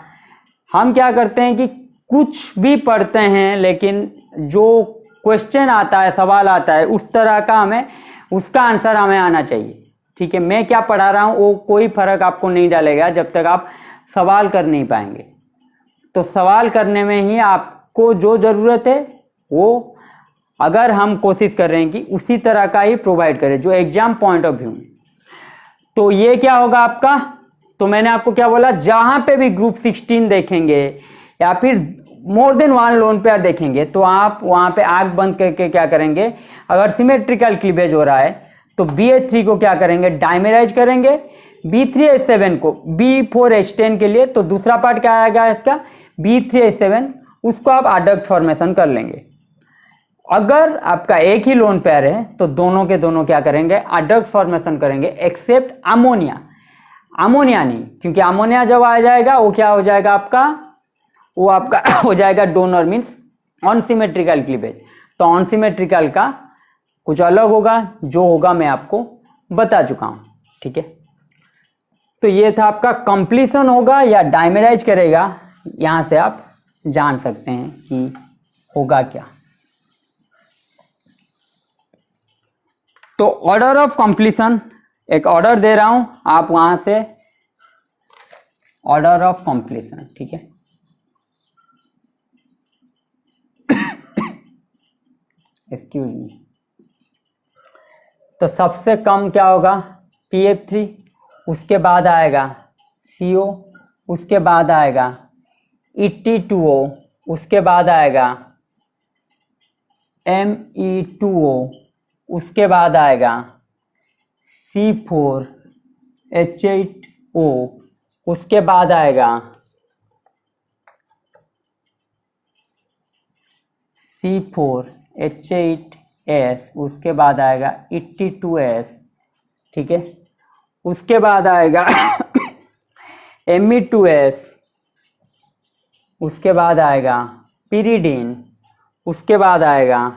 हम क्या करते हैं कि कुछ भी पढ़ते हैं, लेकिन जो क्वेश्चन आता है, सवाल आता है, उस तरह का हमें उसका आंसर हमें आना चाहिए, ठीक है। मैं क्या पढ़ा रहा हूँ वो कोई फर्क आपको नहीं डालेगा जब तक आप सवाल कर नहीं पाएंगे। तो सवाल करने में ही आपको जो ज़रूरत है वो, अगर हम कोशिश कर रहे हैं कि उसी तरह का ही प्रोवाइड करें जो एग्जाम पॉइंट ऑफ व्यू में, तो ये क्या होगा आपका, तो मैंने आपको क्या बोला, जहां पे भी ग्रुप 16 देखेंगे या फिर मोर देन 1 लोन पेयर देखेंगे तो आप वहां पे आंख बंद करके क्या करेंगे, अगर सिमेट्रिकल क्लीवेज हो रहा है तो BH3 को क्या करेंगे, डाइमेराइज करेंगे, B3H7 को B4H10 के लिए, तो दूसरा पार्ट क्या आएगा इसका, B3H7, उसको आप अडक्ट फॉर्मेशन कर लेंगे। अगर आपका एक ही लोन पेयर है तो दोनों के दोनों क्या करेंगे, अडक्ट फॉर्मेशन करेंगे एक्सेप्ट अमोनिया, अमोनिया नहीं, क्योंकि अमोनिया जब आ जाएगा वो क्या हो जाएगा आपका, वो आपका हो जाएगा डोनर, मीन्स अनसिमेट्रिकल क्लीवेज। तो अनसिमेट्रिकल का कुछ अलग होगा, जो होगा मैं आपको बता चुका हूं, ठीक है। तो ये था आपका कंप्लीशन होगा या डाइमेराइज करेगा, यहां से आप जान सकते हैं कि होगा क्या। तो ऑर्डर ऑफ कंप्लीशन, एक ऑर्डर दे रहा हूं, आप वहां से ऑर्डर ऑफ कंप्लीशन, ठीक है। Excuse me. तो सबसे कम क्या होगा, PF3, उसके बाद आएगा CO, उसके बाद आएगा E2O, उसके बाद आएगा Me2O, उसके बाद आएगा C4H8O, उसके बाद आएगा C4H8S, उसके बाद आएगा E2S, ठीक है। उसके बाद आएगा Me2S, उसके बाद आएगा पिरिडीन, उसके बाद आएगा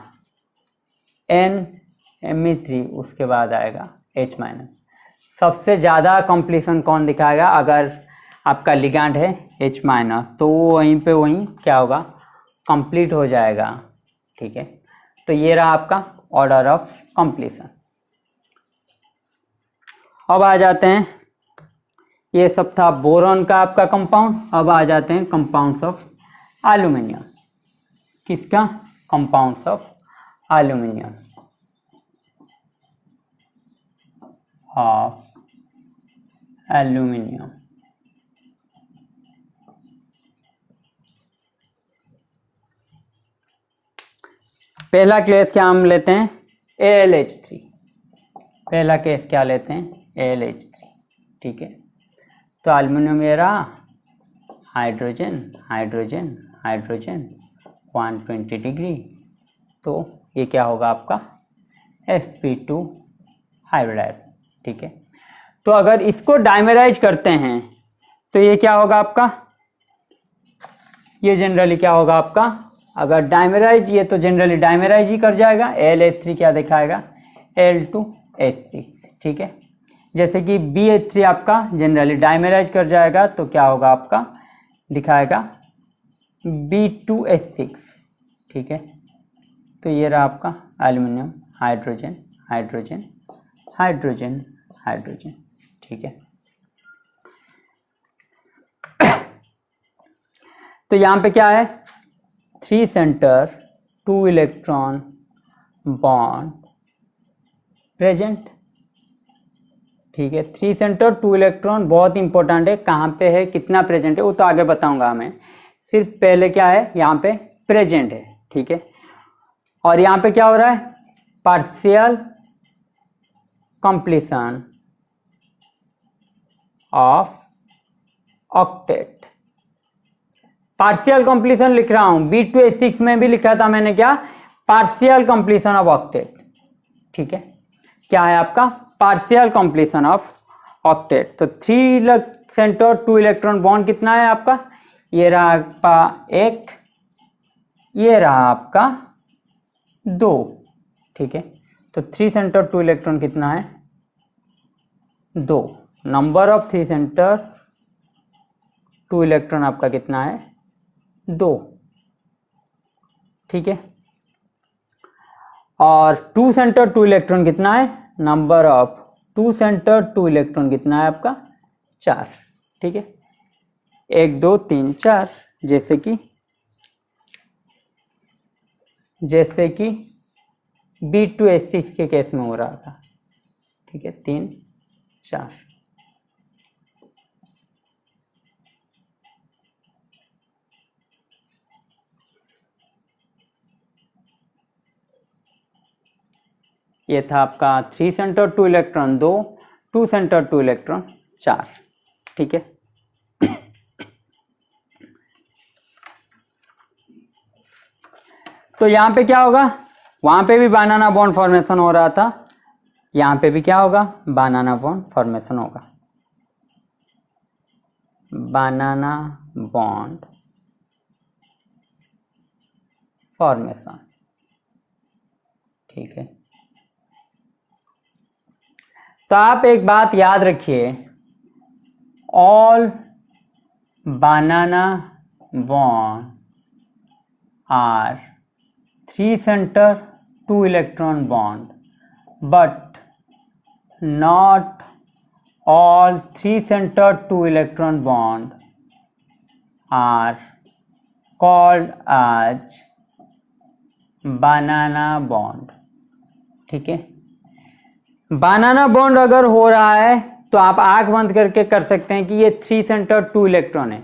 NMe3, उसके बाद आएगा H-। सबसे ज़्यादा कंप्लीशन कौन दिखाएगा? अगर आपका लिगैंड है H-, तो वहीं पे वहीं क्या होगा, कंप्लीट हो जाएगा। ठीक है, तो ये रहा आपका ऑर्डर ऑफ कंप्लीशन। अब आ जाते हैं, ये सब था बोरॉन का आपका कंपाउंड। अब आ जाते हैं कंपाउंड्स ऑफ एल्यूमिनियम। किसका? Compounds of aluminium, of aluminium. पहला केस क्या हम लेते हैं? AlH3। पहला केस क्या लेते हैं? AlH3। ठीक है, तो एल्यूमिनियम ये रहा, हाइड्रोजन हाइड्रोजन हाइड्रोजन 120 डिग्री, तो ये क्या होगा आपका? sp2 hybridise. ठीक है, तो अगर इसको डाइमेराइज करते हैं तो ये क्या होगा आपका? ये जनरली क्या होगा आपका? अगर डाइमेराइज, ये तो जनरली डाइमेराइज ही कर जाएगा। AlH3 क्या दिखाएगा? Al2H6। ठीक है, जैसे कि BH3 आपका जनरली डाइमेराइज कर जाएगा, तो क्या होगा आपका? दिखाएगा B2H6। ठीक है, तो ये रहा आपका aluminium, hydrogen hydrogen hydrogen hydrogen. ठीक है, तो यहाँ पे क्या है? 3 सेंटर 2 इलेक्ट्रॉन बॉन्ड प्रेजेंट। ठीक है, 3 सेंटर 2 इलेक्ट्रॉन बहुत इंपॉर्टेंट है। कहाँ पे है, कितना प्रेजेंट है, वो तो आगे बताऊंगा मैं। सिर्फ पहले क्या है, यहाँ पे प्रेजेंट है। ठीक है, और यहाँ पे क्या हो रहा है? Partial completion of octet. Partial completion लिख रहा हूं, B2H6 में भी लिखा था मैंने, क्या? Partial completion of octet. ठीक है, क्या है आपका? Partial completion of octet. तो 3 सेंटर 2 इलेक्ट्रॉन बॉन्ड कितना है आपका? ये रहा आपका 1, ये रहा आपका 2। ठीक है, तो 3 सेंटर 2 इलेक्ट्रॉन कितना है? 2। नंबर ऑफ 3 सेंटर 2 इलेक्ट्रॉन आपका कितना है? 2। ठीक है, और 2 सेंटर 2 इलेक्ट्रॉन कितना है? नंबर ऑफ 2 सेंटर 2 इलेक्ट्रॉन कितना है आपका? 4। ठीक है, 1 2 3 4, जैसे कि B2H6 के केस में हो रहा था। ठीक है, 3 4। ये था आपका 3 सेंटर 2 इलेक्ट्रॉन 2, 2 सेंटर 2 इलेक्ट्रॉन 4। ठीक है, तो यहाँ पे क्या होगा? वहाँ पे भी बनाना बॉन्ड फॉर्मेशन हो रहा था, यहाँ पे भी क्या होगा? बनाना बॉन्ड फॉर्मेशन होगा। Banana bond formation. ठीक है, तो आप एक बात याद रखिए, all banana bond are 3 centre 2 electron bond, but not all 3 center 2 electron bond are called as banana bond। ठीक है, बनाना बॉन्ड अगर हो रहा है तो आप आंख बंद करके कर सकते हैं कि ये 3 सेंटर 2 इलेक्ट्रॉन है,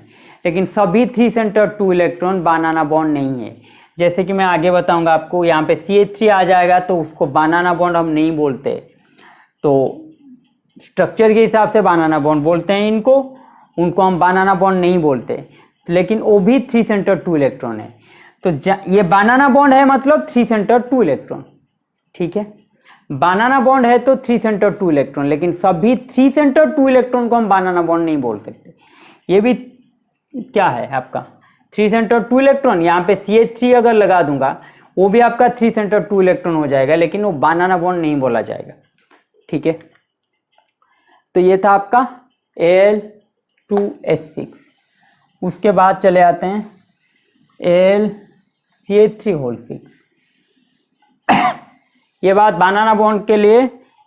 लेकिन सभी 3 सेंटर 2 इलेक्ट्रॉन बनाना बॉन्ड नहीं है। जैसे कि मैं आगे बताऊंगा आपको, यहाँ पे CH3 आ जाएगा तो उसको बनाना बॉन्ड हम नहीं बोलते, तो स्ट्रक्चर के हिसाब से बनाना बॉन्ड बोलते हैं इनको, उनको हम बनाना बॉन्ड नहीं बोलते, लेकिन वो भी 3 सेंटर 2 इलेक्ट्रॉन है। तो ये बनाना बॉन्ड है मतलब 3 सेंटर 2 इलेक्ट्रॉन। ठीक है, बनाना बॉन्ड है तो 3 सेंटर 2 इलेक्ट्रॉन, लेकिन सभी 3 सेंटर 2 इलेक्ट्रॉन को हम बनाना बॉन्ड नहीं बोल सकते। ये भी क्या है आपका 3 सेंटर 2 इलेक्ट्रॉन, यहाँ पे CH3 अगर लगा दूंगा वो भी आपका 3 सेंटर 2 इलेक्ट्रॉन हो जाएगा, लेकिन वो बनाना बॉन्ड नहीं बोला जाएगा। ठीक है, तो ये था आपका Al2S6। उसके बाद चले आते हैं AlCH3 ये बात बनाना बॉन्ड के लिए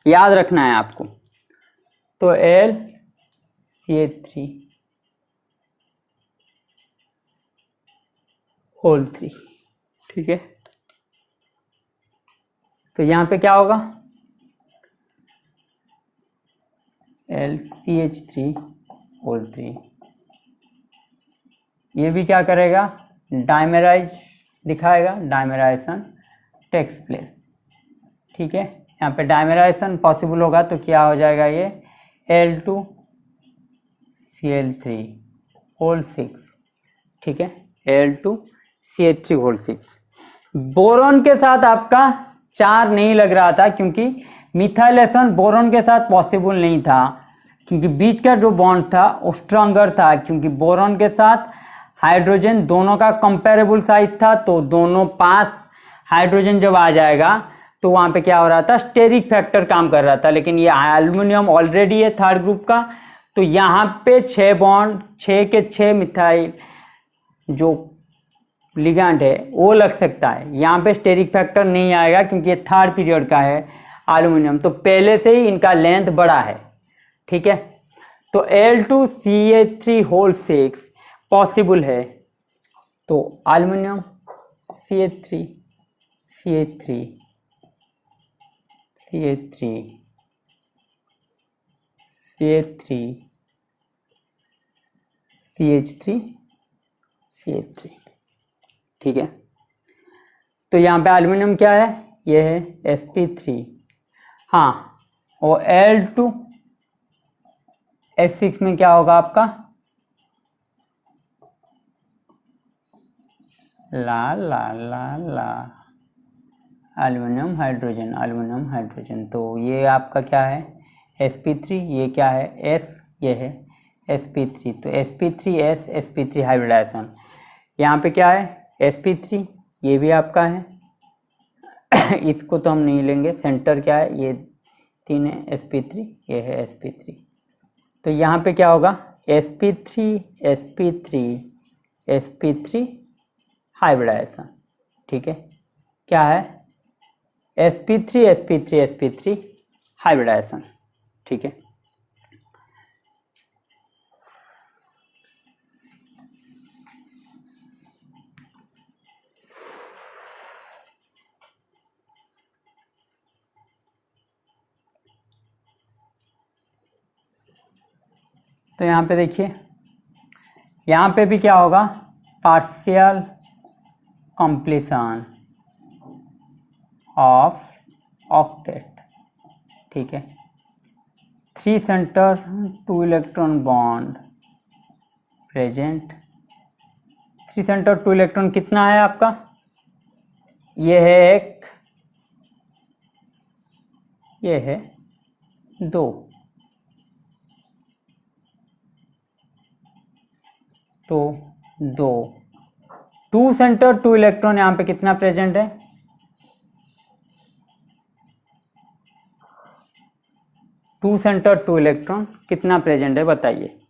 याद रखना है आपको। तो AlCH3 ठीक है, तो यहाँ पे क्या होगा, LCH3 ये भी क्या करेगा, डाइमेराइज दिखाएगा, डाइमेराइजेशन टेक्स प्लेस। ठीक है, यहाँ पे डाइमेराइजेशन पॉसिबल होगा तो क्या हो जाएगा, ये Al2Cl3 ठीक है, Al2CH3 बोरॉन के साथ आपका 4 नहीं लग रहा था, क्योंकि मिथाइलेशन बोरॉन के साथ पॉसिबल नहीं था, क्योंकि बीच का जो बॉन्ड था वो स्ट्रॉन्गर था, क्योंकि बोरॉन के साथ हाइड्रोजन दोनों का कंपेरेबल साइज था, तो दोनों पास हाइड्रोजन जब आ जाएगा तो वहाँ पे क्या हो रहा था, स्टेरिक फैक्टर काम कर रहा था। लेकिन ये एल्युमिनियम ऑलरेडी है थर्ड ग्रुप का, तो यहाँ पे 6 बॉन्ड 6 के 6 मिथाइल जो लिगैंड है वो लग सकता है, यहाँ पे स्टेरिक फैक्टर नहीं आएगा, क्योंकि ये थर्ड पीरियड का है एल्युमिनियम, तो पहले से ही इनका लेंथ बड़ा है। ठीक है, तो Al2CH3 पॉसिबल है, तो एल्युमिनियम CH3 CH3 ठीक है, तो यहाँ पे एल्युमिनियम क्या है, ये है sp3। हाँ, और Al2S6 में क्या होगा आपका, ला ला ला ला एल्युमिनियम हाइड्रोजन, तो ये आपका क्या है sp3, ये क्या है S, ये है sp3, तो sp3s sp3 हाइब्रिडाइजेशन। यहाँ पे क्या है sp3, ये भी आपका है इसको तो हम नहीं लेंगे, सेंटर क्या है, ये 3 है sp3, ये है sp3, तो यहाँ पे क्या होगा sp3 हाइब्रिडाइजेशन। ठीक है, क्या है sp3 हाइब्रिडाइजेशन। ठीक है, तो यहाँ पे देखिए, यहाँ पे भी क्या होगा, पार्शियल कंप्लीशन ऑफ ऑक्टेट। ठीक है, 3 centre 2 electron bond present, 3 centre 2 electron कितना है आपका, ये है 1, ये है 2, तो 2 सेंटर 2 इलेक्ट्रॉन यहाँ पे कितना प्रेजेंट है, 2 सेंटर 2 इलेक्ट्रॉन कितना प्रेजेंट है बताइए।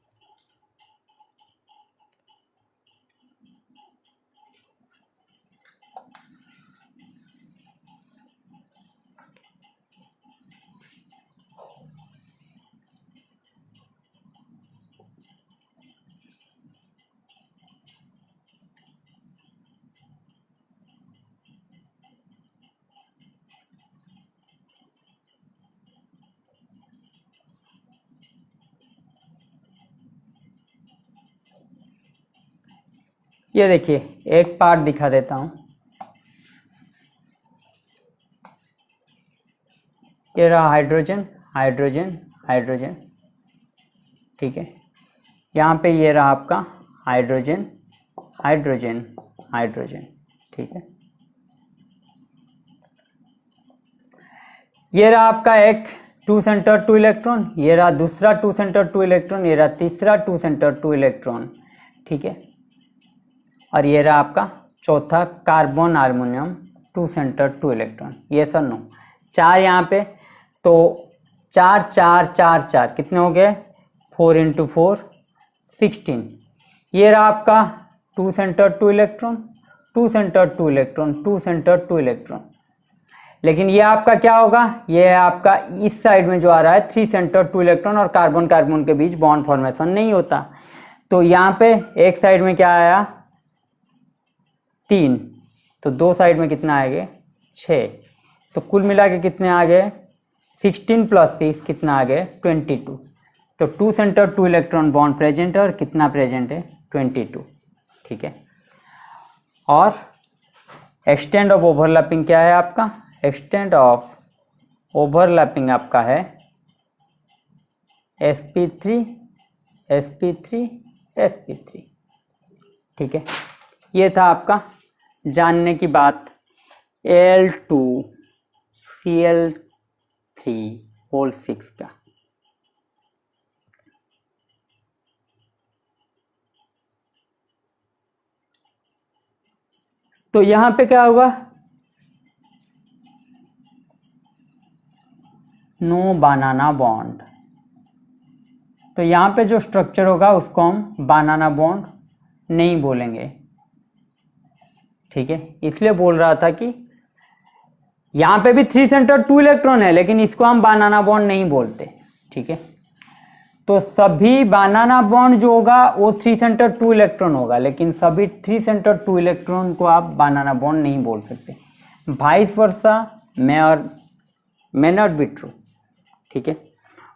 ये देखिए, एक पार्ट दिखा देता हूँ, ये रहा हाइड्रोजन हाइड्रोजन हाइड्रोजन। ठीक है, यहाँ पे ये रहा आपका हाइड्रोजन हाइड्रोजन हाइड्रोजन। ठीक है, ये रहा आपका एक 2 सेंटर 2 इलेक्ट्रॉन, ये रहा दूसरा 2 सेंटर 2 इलेक्ट्रॉन, ये रहा तीसरा 2 सेंटर 2 इलेक्ट्रॉन। ठीक है, और ये रहा आपका चौथा कार्बन एल्युमिनियम 2 सेंटर 2 इलेक्ट्रॉन, ये सर नो 4 यहाँ पे, तो 4 4 4 4 कितने हो गए 4 × 4 16। ये रहा आपका 2 centre 2 electron, 2 centre 2 electron, 2 centre 2 electron. लेकिन ये आपका क्या होगा, ये आपका इस साइड में जो आ रहा है 3 सेंटर 2 इलेक्ट्रॉन और कार्बन कार्बन के बीच बॉन्ड फॉर्मेशन नहीं होता। तो यहाँ पे एक साइड में क्या आया 3, तो 2 साइड में कितना आएगा 6, तो कुल मिला के कितने आ गए 16 + 6 कितना आ गए 22। तो 2 सेंटर 2 इलेक्ट्रॉन बॉन्ड प्रेजेंट है और कितना प्रेजेंट है 22, ठीक है। और एक्सटेंड ऑफ ओवरलैपिंग क्या है आपका, एक्सटेंड ऑफ ओवरलैपिंग आपका है sp3 sp3 sp3, ठीक है। ये था आपका जानने की बात Al2Cl3 का। तो यहां पे क्या होगा, नो बनाना बॉन्ड। तो यहाँ पे जो स्ट्रक्चर होगा उसको हम बनाना बॉन्ड नहीं बोलेंगे, ठीक है। इसलिए बोल रहा था कि यहाँ पे भी 3 सेंटर 2 इलेक्ट्रॉन है, लेकिन इसको हम बनाना बॉन्ड नहीं बोलते, ठीक है। तो सभी बनाना बॉन्ड जो होगा वो 3 सेंटर 2 इलेक्ट्रॉन होगा, लेकिन सभी 3 सेंटर 2 इलेक्ट्रॉन को आप बनाना बॉन्ड नहीं बोल सकते। Vice versa may not be true, ठीक है।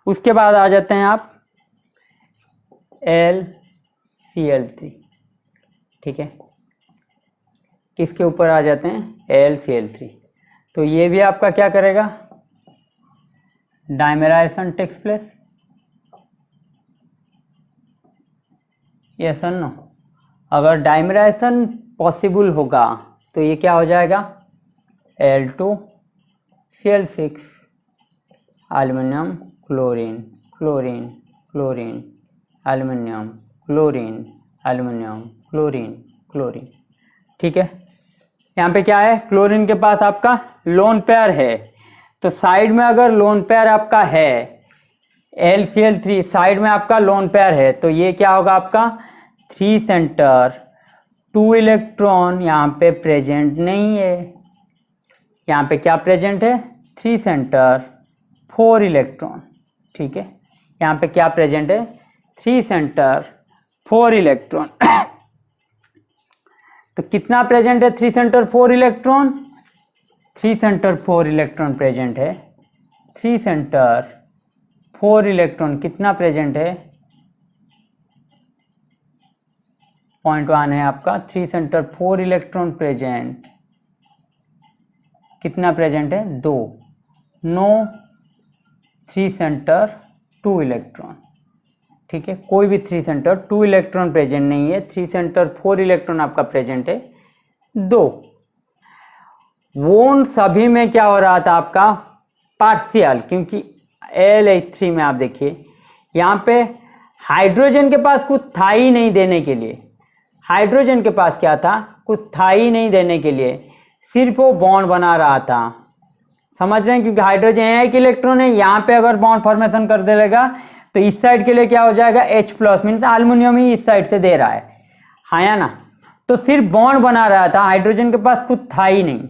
उसके बाद आ जाते हैं आप LCl3, ठीक है। किसके ऊपर आ जाते हैं LCl3। तो ये भी आपका क्या करेगा, डाइमेराइजेशन टेक्स प्लेस, यस और नो। अगर डाइमेराइजेशन पॉसिबल होगा तो ये क्या हो जाएगा Al2Cl6 aluminium chlorine chlorine chlorine aluminium chlorine aluminium chlorine chlorine, ठीक है। यहाँ पे क्या है, क्लोरीन के पास आपका लोन पेयर है, तो साइड में अगर लोन पेयर आपका है LCl3 साइड में आपका लोन पेयर है, तो ये क्या होगा आपका 3 सेंटर 2 इलेक्ट्रॉन यहाँ पे प्रेजेंट नहीं है। यहाँ पे क्या प्रेजेंट है 3 सेंटर 4 इलेक्ट्रॉन, ठीक है। यहाँ पे क्या प्रेजेंट है 3 सेंटर 4 इलेक्ट्रॉन। तो कितना प्रेजेंट है 3 centre 4 electron, 3 centre 4 electron present है, 3 सेंटर 4 इलेक्ट्रॉन कितना प्रेजेंट है, पॉइंट 1 है आपका 3 सेंटर 4 इलेक्ट्रॉन प्रेजेंट, कितना प्रेजेंट है 2, नो 3 सेंटर 2 इलेक्ट्रॉन, ठीक है। कोई भी 3 सेंटर 2 इलेक्ट्रॉन प्रेजेंट नहीं है, 3 सेंटर 4 इलेक्ट्रॉन आपका प्रेजेंट है 2। वो सभी में क्या हो रहा था आपका पार्शियल, क्योंकि LH3 में आप देखिए यहाँ पे हाइड्रोजन के पास कुछ था ही नहीं देने के लिए, हाइड्रोजन के पास क्या था कुछ था ही नहीं देने के लिए, सिर्फ वो बॉन्ड बना रहा था, समझ रहे हैं। क्योंकि हाइड्रोजन एक इलेक्ट्रॉन है, यहाँ पे अगर बॉन्ड फॉर्मेशन कर देगा तो इस साइड के लिए क्या हो जाएगा H+ मीन्स एल्युमिनियम ही इस साइड से दे रहा है, हाँ या ना। तो सिर्फ बॉन्ड बना रहा था, हाइड्रोजन के पास कुछ था ही नहीं,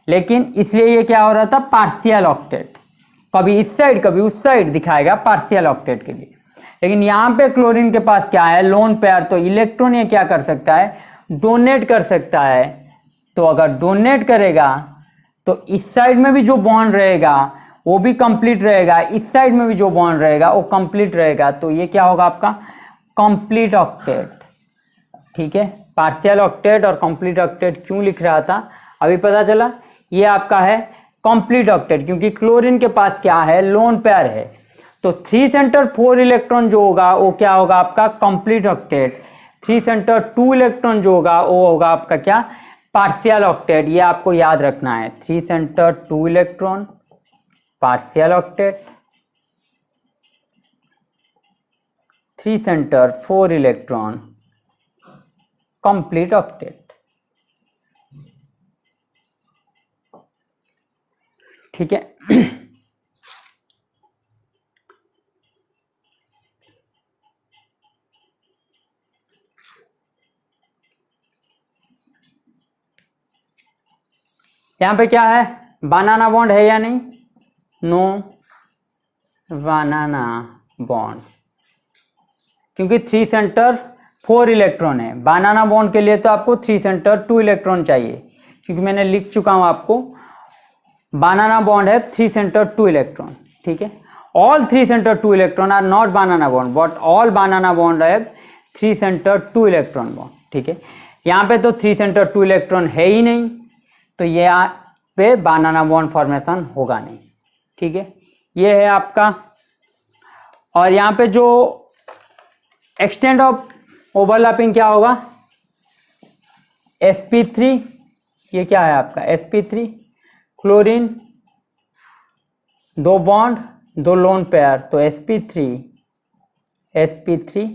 लेकिन इसलिए ये क्या हो रहा था पार्शियल ऑक्टेट, कभी इस साइड कभी उस साइड दिखाएगा पार्शियल ऑक्टेट के लिए। लेकिन यहाँ पे क्लोरीन के पास क्या है लोन पेयर, तो इलेक्ट्रॉन ये क्या कर सकता है डोनेट कर सकता है। तो अगर डोनेट करेगा तो इस साइड में भी जो बॉन्ड रहेगा वो भी कंप्लीट रहेगा, इस साइड में भी जो बॉन्ड रहेगा वो कंप्लीट रहेगा, तो ये क्या होगा आपका कंप्लीट ऑक्टेट, ठीक है। पार्शियल ऑक्टेट और कंप्लीट ऑक्टेट क्यों लिख रहा था अभी पता चला, ये आपका है कंप्लीट ऑक्टेट, क्योंकि क्लोरीन के पास क्या है लोन पेयर है। तो 3 सेंटर 4 इलेक्ट्रॉन जो होगा वो क्या होगा आपका कंप्लीट ऑक्टेट, 3 सेंटर 2 इलेक्ट्रॉन जो होगा वो होगा आपका क्या पार्शियल ऑक्टेट। ये आपको याद रखना है 3 centre 2 electron partial octet, 3 centre 4 electron complete octet. ठीक है। यहाँ पे क्या है, बनाना बॉन्ड है या नहीं? नो बनाना बॉन्ड, क्योंकि 3 सेंटर 4 इलेक्ट्रॉन है। बनाना बॉन्ड के लिए तो आपको 3 सेंटर 2 इलेक्ट्रॉन चाहिए, क्योंकि मैंने लिख चुका हूं आपको, बनाना बॉन्ड है 3 सेंटर 2 इलेक्ट्रॉन, ठीक है। All 3 centre 2 electron are not banana bond, but all banana bond है 3 सेंटर 2 इलेक्ट्रॉन बॉन्ड, ठीक है। यहाँ पे तो 3 सेंटर 2 इलेक्ट्रॉन है ही नहीं, तो ये यहाँ पे बनाना बॉन्ड फॉर्मेशन होगा नहीं, ठीक है। ये है आपका। और यहाँ पे जो एक्सटेंट ऑफ ओवरलैपिंग क्या होगा, sp3, ये क्या है आपका sp3, chlorine 2 bond 2 lone pair, तो sp3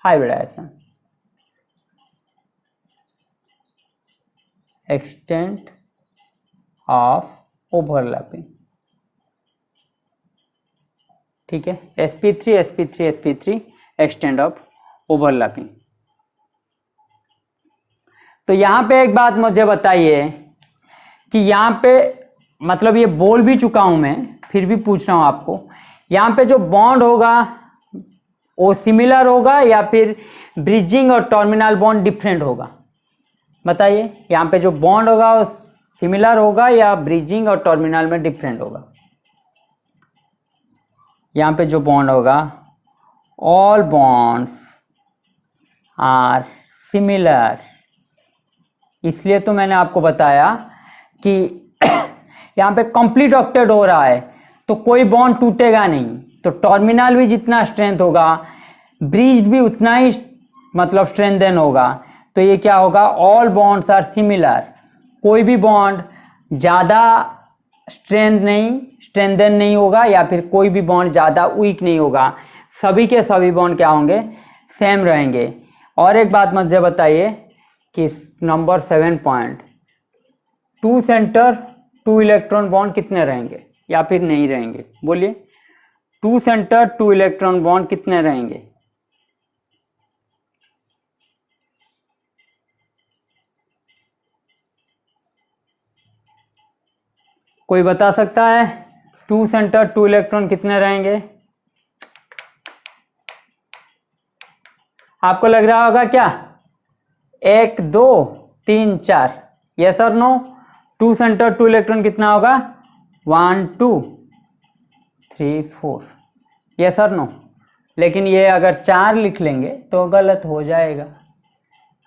hybridisation. Extent of overlapping, ठीक है। sp3 extent of overlapping. तो यहां पे एक बात मुझे बताइए कि यहां पे, मतलब ये बोल भी चुका हूं मैं, फिर भी पूछ रहा हूं आपको, यहां पे जो बॉन्ड होगा वो सिमिलर होगा या फिर ब्रिजिंग और टर्मिनल बॉन्ड डिफरेंट होगा? बताइए, यहां पे जो बॉन्ड होगा वो सिमिलर होगा या ब्रिजिंग और टर्मिनल में डिफरेंट होगा? यहां पे जो बॉन्ड होगा, ऑल बॉन्ड्स आर सिमिलर, इसलिए तो मैंने आपको बताया कि यहाँ पे कंप्लीट ऑक्टेट हो रहा है तो कोई बॉन्ड टूटेगा नहीं, तो टर्मिनल भी जितना स्ट्रेंथ होगा ब्रिज भी उतना ही मतलब स्ट्रेंथन होगा। तो ये क्या होगा, ऑल बॉन्ड्स आर सिमिलर, कोई भी बॉन्ड ज़्यादा स्ट्रेंथन नहीं होगा या फिर कोई भी बॉन्ड ज़्यादा वीक नहीं होगा, सभी के सभी बॉन्ड क्या होंगे, सेम रहेंगे। और एक बात मुझे बताइए कि number 7 point, 2 centre 2 electron bond कितने रहेंगे या फिर नहीं रहेंगे? बोलिए, 2 सेंटर 2 इलेक्ट्रॉन बॉन्ड कितने रहेंगे? कोई बता सकता है 2 सेंटर 2 इलेक्ट्रॉन कितने रहेंगे? आपको लग रहा होगा क्या 1 2 3 4, यस और नो? 2 सेंटर 2 इलेक्ट्रॉन कितना होगा, 1 2 3 4, यस और नो? लेकिन ये अगर 4 लिख लेंगे तो गलत हो जाएगा।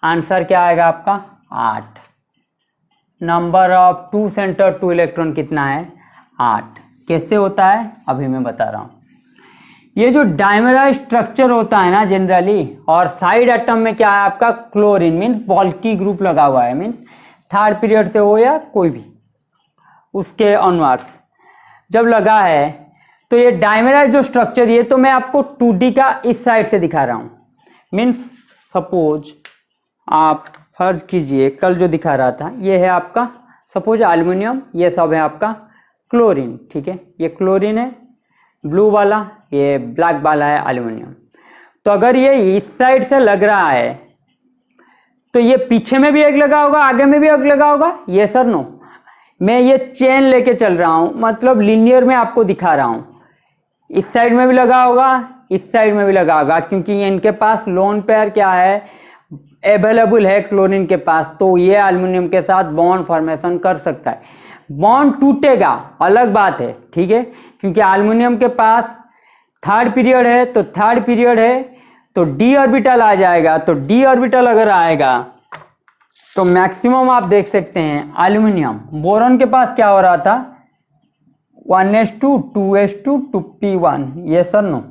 आंसर क्या आएगा आपका, 8। नंबर ऑफ 2 सेंटर 2 इलेक्ट्रॉन कितना है, 8। कैसे होता है अभी मैं बता रहा हूँ। ये जो डायमराइड स्ट्रक्चर होता है ना जनरली, और साइड एटम में क्या है आपका, क्लोरीन, मीन्स बॉल्की ग्रुप लगा हुआ है, मीन्स 3rd पीरियड से हो या कोई भी उसके ऑनवर्ड्स जब लगा है, तो ये डायमराइड जो स्ट्रक्चर, ये तो मैं आपको 2D का इस साइड से दिखा रहा हूँ। मीन्स सपोज आप फर्ज कीजिए कल जो दिखा रहा था, ये है आपका सपोज एल्युमिनियम, ये सब है आपका क्लोरीन, ठीक है। ये क्लोरीन है ब्लू वाला, ये ब्लैक वाला है एल्युमिनियम। तो अगर ये इस साइड से लग रहा है तो ये पीछे में भी एक लगा होगा, आगे में भी एक लगा होगा, ये सर नो? मैं ये चेन लेके चल रहा हूं, मतलब लीनियर में आपको दिखा रहा हूं। इस साइड में भी लगा होगा, इस साइड में भी लगा होगा, क्योंकि इनके पास लोन पेयर क्या है, अवेलेबल है क्लोरीन के पास, तो ये एल्युमिनियम के साथ बॉन्ड फॉर्मेशन कर सकता है। बॉन्ड टूटेगा अलग बात है, ठीक है, क्योंकि एल्युमिनियम के पास 3rd पीरियड है, तो 3rd पीरियड है तो d ऑर्बिटल आ जाएगा। तो d ऑर्बिटल अगर आएगा तो मैक्सिमम आप देख सकते हैं एल्युमिनियम, बोरॉन के पास क्या हो रहा था, 1s2 2s2 2p1, ये सर नो?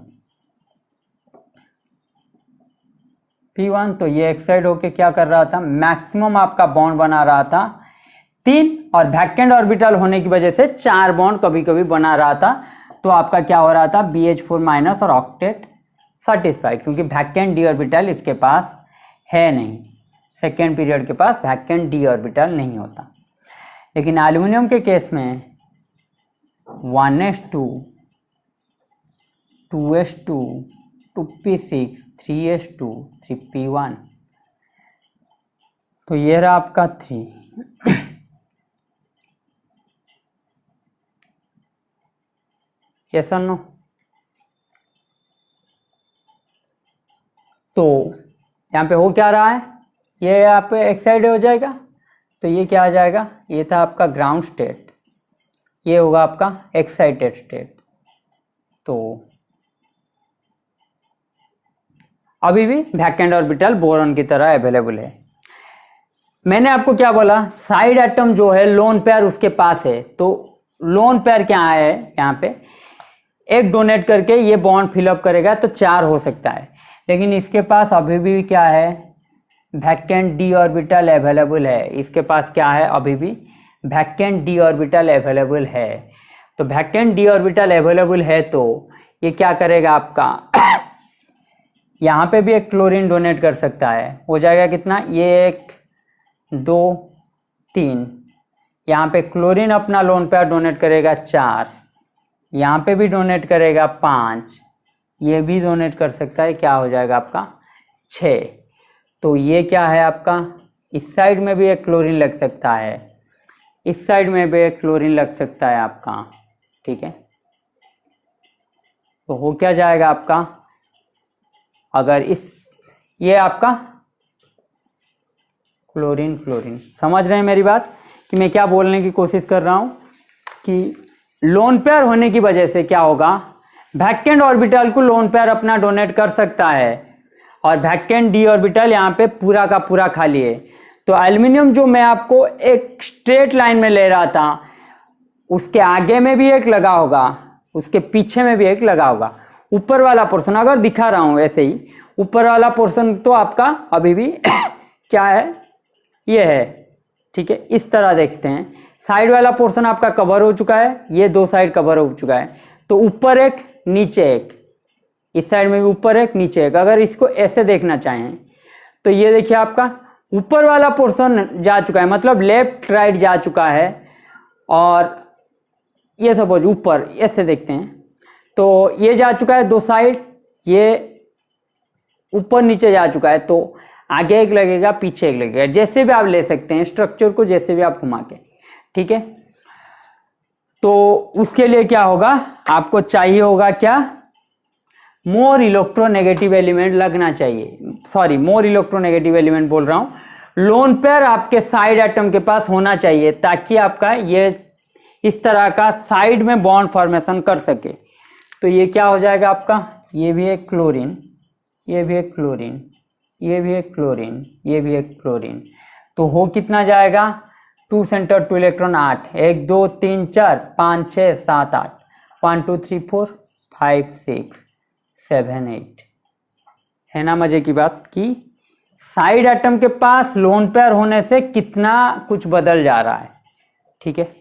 p1, तो ये एक्साइड होके क्या कर रहा था, मैक्सिमम आपका बॉन्ड बना रहा था 3, और वैकेंट ऑर्बिटल होने की वजह से 4 बॉन्ड कभी कभी बना रहा था। तो आपका क्या हो रहा था, BH4 माइनस और ऑक्टेट सेटिस्फाइड, क्योंकि वैकेंट d ऑर्बिटल इसके पास है नहीं। 2nd पीरियड के पास वैकेंट d ऑर्बिटल नहीं होता। लेकिन एल्युमिनियम के केस में 1s2 2s2 2p6 3s2 3p1, तो ये रहा आपका 3। यस और नो? तो यहाँ पे हो क्या रहा है, ये यहाँ पे एक्साइटेड हो जाएगा, तो ये क्या आ जाएगा, ये था आपका ग्राउंड स्टेट, ये होगा आपका एक्साइटेड स्टेट। तो अभी भी वैकेंट ऑर्बिटल बोरॉन की तरह अवेलेबल है। मैंने आपको क्या बोला, साइड एटम जो है लोन पेयर उसके पास है, तो लोन पेयर क्या है, यहाँ पे एक डोनेट करके ये बॉन्ड फिलअप करेगा तो 4 हो सकता है, लेकिन इसके पास अभी भी क्या है, वैकेंट डी ऑर्बिटल अवेलेबल है। इसके पास क्या है, अभी भी वैकेंट डी ऑर्बिटल अवेलेबल है। तो वैकेंट डी ऑर्बिटल अवेलेबल है तो ये क्या करेगा आपका यहाँ पे भी एक क्लोरीन डोनेट कर सकता है, हो जाएगा कितना, ये 1 2 3, यहाँ पे क्लोरीन अपना लोन पेयर डोनेट करेगा 4, यहाँ पे भी डोनेट करेगा 5, ये भी डोनेट कर सकता है, क्या हो जाएगा आपका 6। तो ये क्या है आपका, इस साइड में भी एक क्लोरीन लग सकता है, इस साइड में भी एक क्लोरीन लग सकता है आपका, ठीक है। तो हो क्या जाएगा आपका, अगर ये आपका क्लोरीन क्लोरीन, समझ रहे हैं मेरी बात कि मैं क्या बोलने की कोशिश कर रहा हूँ, कि लोन पेयर होने की वजह से क्या होगा, वैकेंट ऑर्बिटल को लोन पेयर अपना डोनेट कर सकता है और वैकेंट डी ऑर्बिटल यहाँ पे पूरा का पूरा खाली है। तो एल्युमिनियम जो मैं आपको एक स्ट्रेट लाइन में ले रहा था, उसके आगे में भी एक लगा होगा, उसके पीछे में भी एक लगा होगा। ऊपर वाला पोर्शन अगर दिखा रहा हूँ ऐसे ही, ऊपर वाला पोर्शन तो आपका अभी भी क्या है, ये है, ठीक है। इस तरह देखते हैं, साइड वाला पोर्शन आपका कवर हो चुका है, ये 2 साइड कवर हो चुका है, तो ऊपर एक नीचे एक, इस साइड में भी ऊपर एक नीचे एक। अगर इसको ऐसे देखना चाहें तो ये देखिए आपका ऊपर वाला पोर्शन जा चुका है, मतलब लेफ्ट राइट जा चुका है, और ये सपोज ऊपर ऐसे देखते हैं तो ये जा चुका है 2 साइड, ये ऊपर नीचे जा चुका है, तो आगे एक लगेगा पीछे एक लगेगा, जैसे भी आप ले सकते हैं स्ट्रक्चर को, जैसे भी आप घुमा के, ठीक है। तो उसके लिए क्या होगा, आपको चाहिए होगा क्या, मोर इलेक्ट्रोनेगेटिव एलिमेंट लगना चाहिए, सॉरी मोर इलेक्ट्रोनेगेटिव एलिमेंट बोल रहा हूँ, लोन पेयर आपके साइड एटम के पास होना चाहिए, ताकि आपका ये इस तरह का साइड में बॉन्ड फॉर्मेशन कर सके। तो ये क्या हो जाएगा आपका, ये भी एक क्लोरीन, ये भी एक क्लोरीन, ये भी एक क्लोरीन, ये भी एक क्लोरीन, तो हो कितना जाएगा, 2 सेंटर 2 इलेक्ट्रॉन 8, 1 2 3 4 5 6 7 8, 1 2 3 4 5 6 7 8, है ना मजे की बात, कि साइड एटम के पास लोन पेयर होने से कितना कुछ बदल जा रहा है, ठीक है।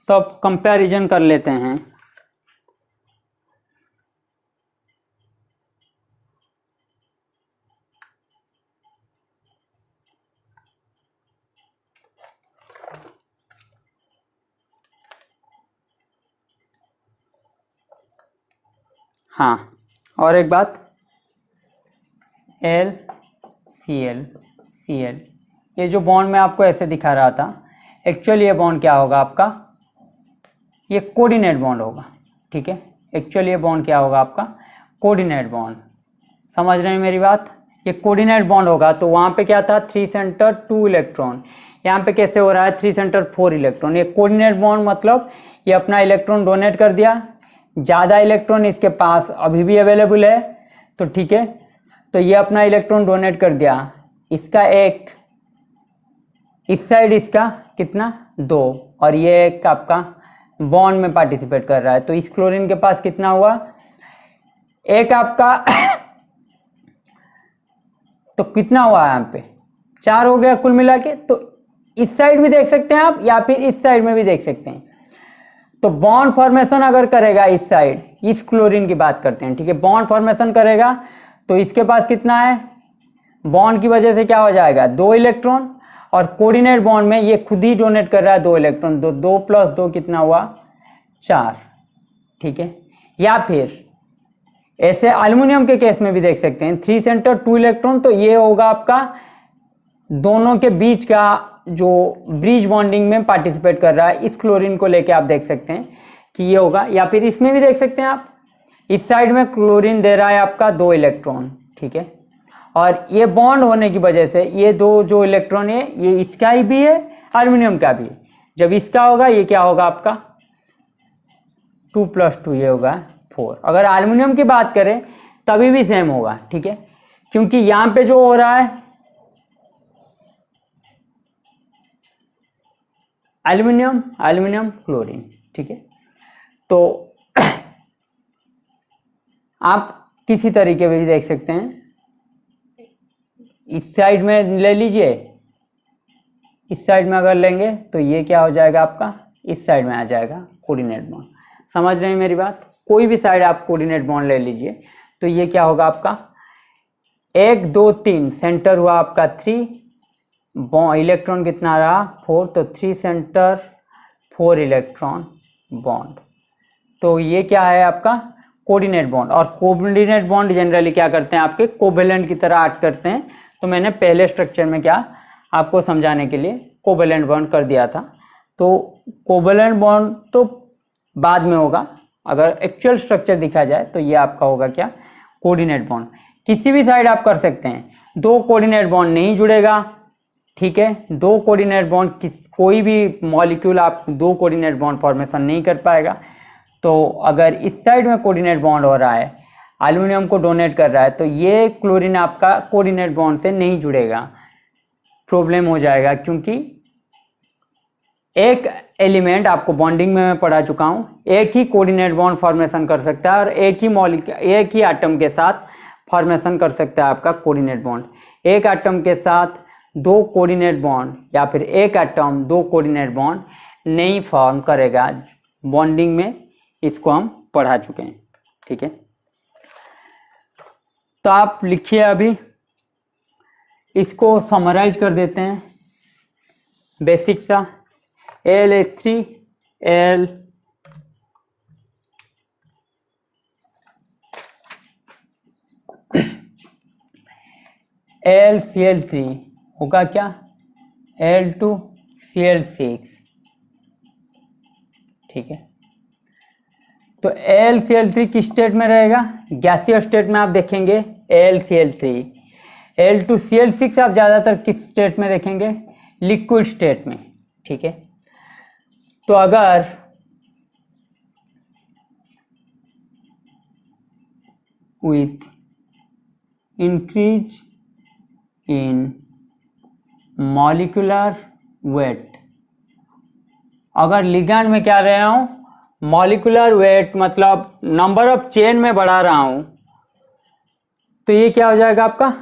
तो अब कंपैरिजन कर लेते हैं। हाँ, और एक बात, L Cl Cl, ये जो बॉन्ड मैं आपको ऐसे दिखा रहा था, एक्चुअली ये बॉन्ड क्या होगा आपका, ये कोऑर्डिनेट बॉन्ड होगा, ठीक है। एक्चुअली ये बॉन्ड क्या होगा आपका, कोऑर्डिनेट बॉन्ड, समझ रहे हैं मेरी बात, ये कोऑर्डिनेट बॉन्ड होगा। तो वहाँ पे क्या था, 3 सेंटर 2 इलेक्ट्रॉन, यहाँ पे कैसे हो रहा है 3 सेंटर 4 इलेक्ट्रॉन। ये कोऑर्डिनेट बॉन्ड मतलब ये अपना इलेक्ट्रॉन डोनेट कर दिया, ज़्यादा इलेक्ट्रॉन इसके पास अभी भी अवेलेबल है, तो ठीक है, तो ये अपना इलेक्ट्रॉन डोनेट कर दिया, इसका एक, इस साइड इसका कितना 2, और ये एक आपका बॉन्ड में पार्टिसिपेट कर रहा है, तो इस क्लोरीन के पास कितना हुआ, एक आपका तो कितना हुआ यहाँ पे 4 हो गया कुल मिला के। तो इस साइड भी देख सकते हैं आप या फिर इस साइड में भी देख सकते हैं। तो बॉन्ड फॉर्मेशन अगर करेगा इस साइड, इस क्लोरीन की बात करते हैं, ठीक है, बॉन्ड फॉर्मेशन करेगा तो इसके पास कितना है, बॉन्ड की वजह से क्या हो जाएगा 2 इलेक्ट्रॉन, और कोऑर्डिनेट बॉन्ड में ये खुद ही डोनेट कर रहा है 2 इलेक्ट्रॉन, तो 2 + 2 कितना हुआ 4, ठीक है। या फिर ऐसे एल्युमिनियम के केस में भी देख सकते हैं 3 सेंटर 2 इलेक्ट्रॉन, तो ये होगा आपका दोनों के बीच का जो ब्रिज बॉन्डिंग में पार्टिसिपेट कर रहा है, इस क्लोरीन को लेके आप देख सकते हैं कि ये होगा। या फिर इसमें भी देख सकते हैं आप, इस साइड में क्लोरीन दे रहा है आपका 2 इलेक्ट्रॉन, ठीक है, और ये बॉन्ड होने की वजह से ये 2 जो इलेक्ट्रॉन है ये इसका ही भी है, एल्युमिनियम का भी है। जब इसका होगा ये क्या होगा आपका 2 + 2 ये होगा 4। अगर एल्युमिनियम की बात करें तभी भी सेम होगा, ठीक है, क्योंकि यहाँ पे जो हो रहा है एल्युमिनियम एल्युमिनियम क्लोरीन, ठीक है। तो आप किसी तरीके से भी देख सकते हैं, इस साइड में ले लीजिए, इस साइड में अगर लेंगे तो ये क्या हो जाएगा आपका, इस साइड में आ जाएगा कोऑर्डिनेट बॉन्ड। समझ रहे हैं मेरी बात? कोई भी साइड आप कोऑर्डिनेट बॉन्ड ले लीजिए तो ये क्या होगा आपका 1 2 3 सेंटर हुआ आपका 3, इलेक्ट्रॉन कितना रहा 4, तो 3 सेंटर 4 इलेक्ट्रॉन बॉन्ड। तो ये क्या है आपका कोऑर्डिनेट बॉन्ड। और कोऑर्डिनेट बॉन्ड जनरली क्या करते हैं आपके कोवेलेंट की तरह एक्ट करते हैं। तो मैंने पहले स्ट्रक्चर में क्या आपको समझाने के लिए कोवेलेंट बॉन्ड कर दिया था। तो कोवेलेंट बॉन्ड तो बाद में होगा, अगर एक्चुअल स्ट्रक्चर दिखा जाए तो ये आपका होगा क्या कोऑर्डिनेट बॉन्ड। किसी भी साइड आप कर सकते हैं, 2 कोऑर्डिनेट बॉन्ड नहीं जुड़ेगा, ठीक है, 2 कोऑर्डिनेट बॉन्ड कोई भी मॉलिक्यूल आप 2 कोऑर्डिनेट बॉन्ड फॉर्मेशन नहीं कर पाएगा। तो अगर इस साइड में कोऑर्डिनेट बॉन्ड हो रहा है, एल्युमिनियम को डोनेट कर रहा है, तो ये क्लोरीन आपका कोऑर्डिनेट बॉन्ड से नहीं जुड़ेगा, प्रॉब्लम हो जाएगा। क्योंकि एक एलिमेंट आपको बॉन्डिंग में मैं पढ़ा चुका हूँ, एक ही कोऑर्डिनेट बॉन्ड फॉर्मेशन कर सकता है और एक ही एटम के साथ फॉर्मेशन कर सकता है आपका कोऑर्डिनेट बॉन्ड। एक एटम के साथ 2 कोऑर्डिनेट बॉन्ड या फिर एक एटम 2 कोऑर्डिनेट बॉन्ड नहीं फॉर्म करेगा बॉन्डिंग में, इसको हम पढ़ा चुके हैं, ठीक है। तो आप लिखिए, अभी इसको समराइज कर देते हैं बेसिक सा। AlH3 Al AlCl3 होगा क्या Al2Cl6, ठीक है। तो AlCl3 किस स्टेट में रहेगा, गैसीय स्टेट में आप देखेंगे AlCl3। Al2Cl6 आप ज़्यादातर किस स्टेट में देखेंगे, लिक्विड स्टेट में, ठीक है। तो अगर with increase in molecular weight, अगर लिगैंड में क्या रहा हूं मॉलिक्यूलर वेट मतलब नंबर ऑफ चेन में बढ़ा रहा हूं, तो ये क्या हो जाएगा आपका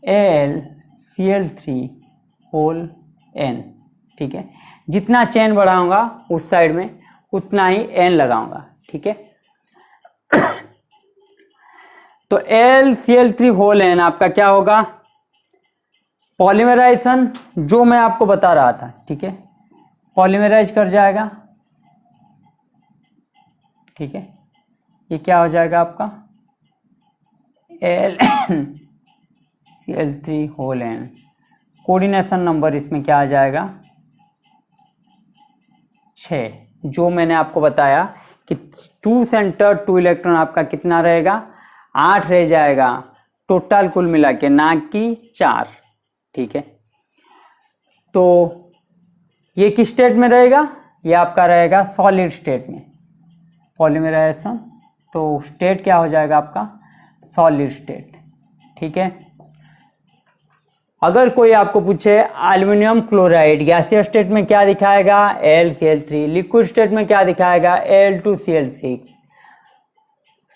AlCl3 होल N, ठीक है। जितना चेन बढ़ाऊंगा उस साइड में उतना ही N लगाऊंगा, ठीक है। तो AlCl3 होल N आपका क्या होगा पॉलीमराइजेशन, जो मैं आपको बता रहा था, ठीक है, पॉलीमराइज कर जाएगा, ठीक है। ये क्या हो जाएगा आपका AlCl3 whole N। Coordination number इसमें क्या आ जाएगा 6, जो मैंने आपको बताया कि 2 सेंटर 2 इलेक्ट्रॉन आपका कितना रहेगा 8 रह जाएगा टोटल कुल मिला के, ना कि 4, ठीक है। तो ये किस स्टेट में रहेगा, ये आपका रहेगा सॉलिड स्टेट में पॉलीमराइजेशन। तो स्टेट क्या हो जाएगा आपका सॉलिड स्टेट, ठीक है। अगर कोई आपको पूछे एल्युमिनियम क्लोराइड गैसीय स्टेट में क्या दिखाएगा AlCl3, लिक्विड स्टेट में क्या दिखाएगा Al2Cl6,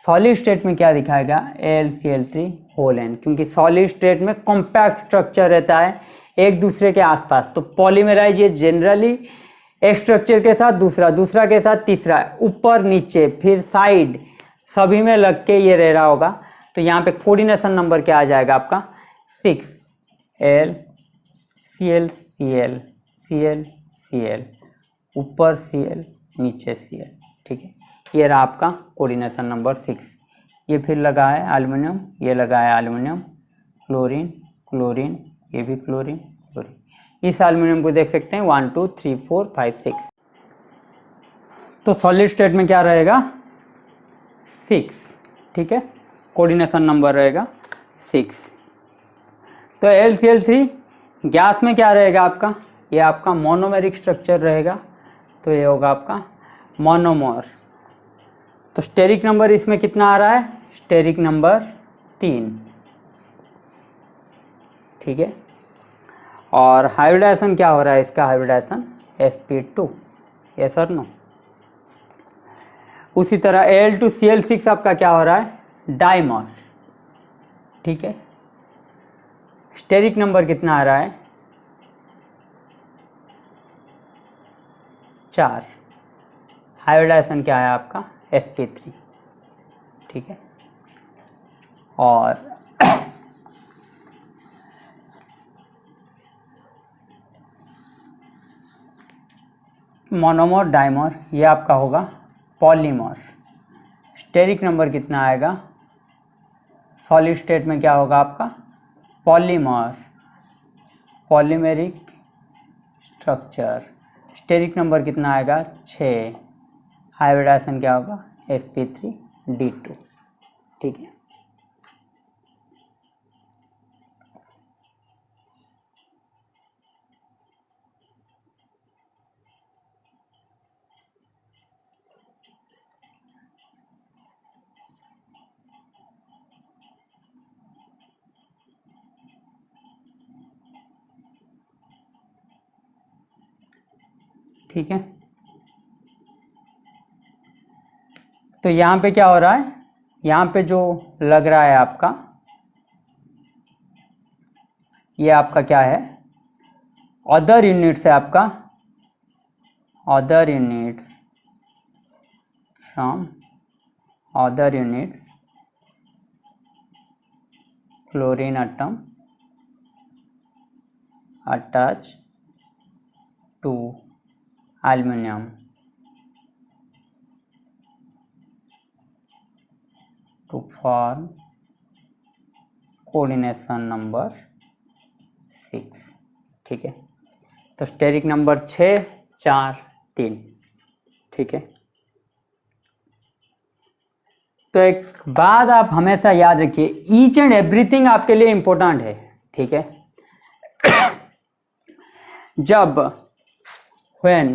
सॉलिड स्टेट में क्या दिखाएगा, AlCl3 होल N, क्योंकि सॉलिड स्टेट में कॉम्पैक्ट स्ट्रक्चर रहता है एक दूसरे के आसपास। तो पॉलीमराइज ये जनरली एक स्ट्रक्चर के साथ दूसरा, दूसरा के साथ तीसरा, ऊपर नीचे फिर साइड, सभी में लग के ये रह रहा होगा। तो यहाँ पे कोऑर्डिनेशन नंबर क्या आ जाएगा आपका 6, AlCl Cl Cl Cl, ऊपर Cl नीचे Cl, ठीक है। ये रहा आपका कोऑर्डिनेशन नंबर 6। ये फिर लगा है एल्युमिनियम, ये लगा है एल्युमिनियम, क्लोरीन क्लोरीन, ये भी क्लोरीन क्लोरीन। इस एल्युमिनियम को देख सकते हैं 1 2 3 4 5 6। तो सॉलिड स्टेट में क्या रहेगा 6, ठीक है, कोऑर्डिनेशन नंबर रहेगा 6। तो AlCl3 गैस में क्या रहेगा आपका, ये आपका मोनोमेरिक स्ट्रक्चर रहेगा, तो ये होगा आपका मोनोमर। तो स्टेरिक नंबर इसमें कितना आ रहा है, स्टेरिक नंबर 3, ठीक है। और हाइब्रिडाइजेशन क्या हो रहा है इसका, हाइब्रिडाइजेशन sp2, यस और नो। उसी तरह Al2Cl6 आपका क्या हो रहा है, डाइमर, ठीक है। स्टेरिक नंबर कितना आ रहा है 4, हाइब्रिडाइजेशन क्या है आपका sp3, ठीक है। और मोनोमर डाइमर ये आपका होगा पॉलीमर। स्टेरिक नंबर कितना आएगा, सॉलिड स्टेट में क्या होगा आपका polymer, polymeric structure. Steric number कितना आएगा 6, हाइब्रिडाइजेशन क्या होगा sp3d2, ठीक है। ठीक है, तो यहाँ पे क्या हो रहा है, यहाँ पे जो लग रहा है आपका, ये आपका क्या है अदर यूनिट्स है आपका, other units from other units chlorine atom attach to aluminium to form coordination number 6, ठीक है। तो स्टेरिक नंबर 6 4 3, ठीक है। तो एक बात आप हमेशा याद रखिए, ईच एंड एवरीथिंग आपके लिए इंपॉर्टेंट है, ठीक है। जब when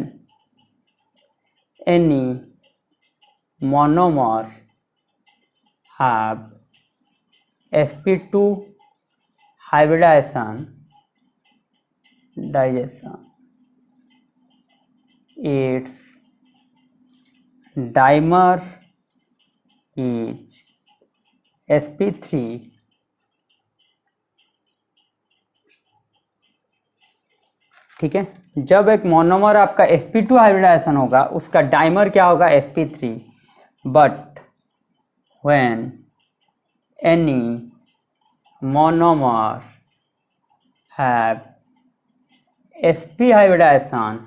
any monomer have sp2 hybridization its dimer is sp3 ठीक है। जब एक मोनोमर आपका sp2 हाइब्रिडाइजेशन होगा उसका डाइमर क्या होगा sp3, but when any monomer have sp hybridization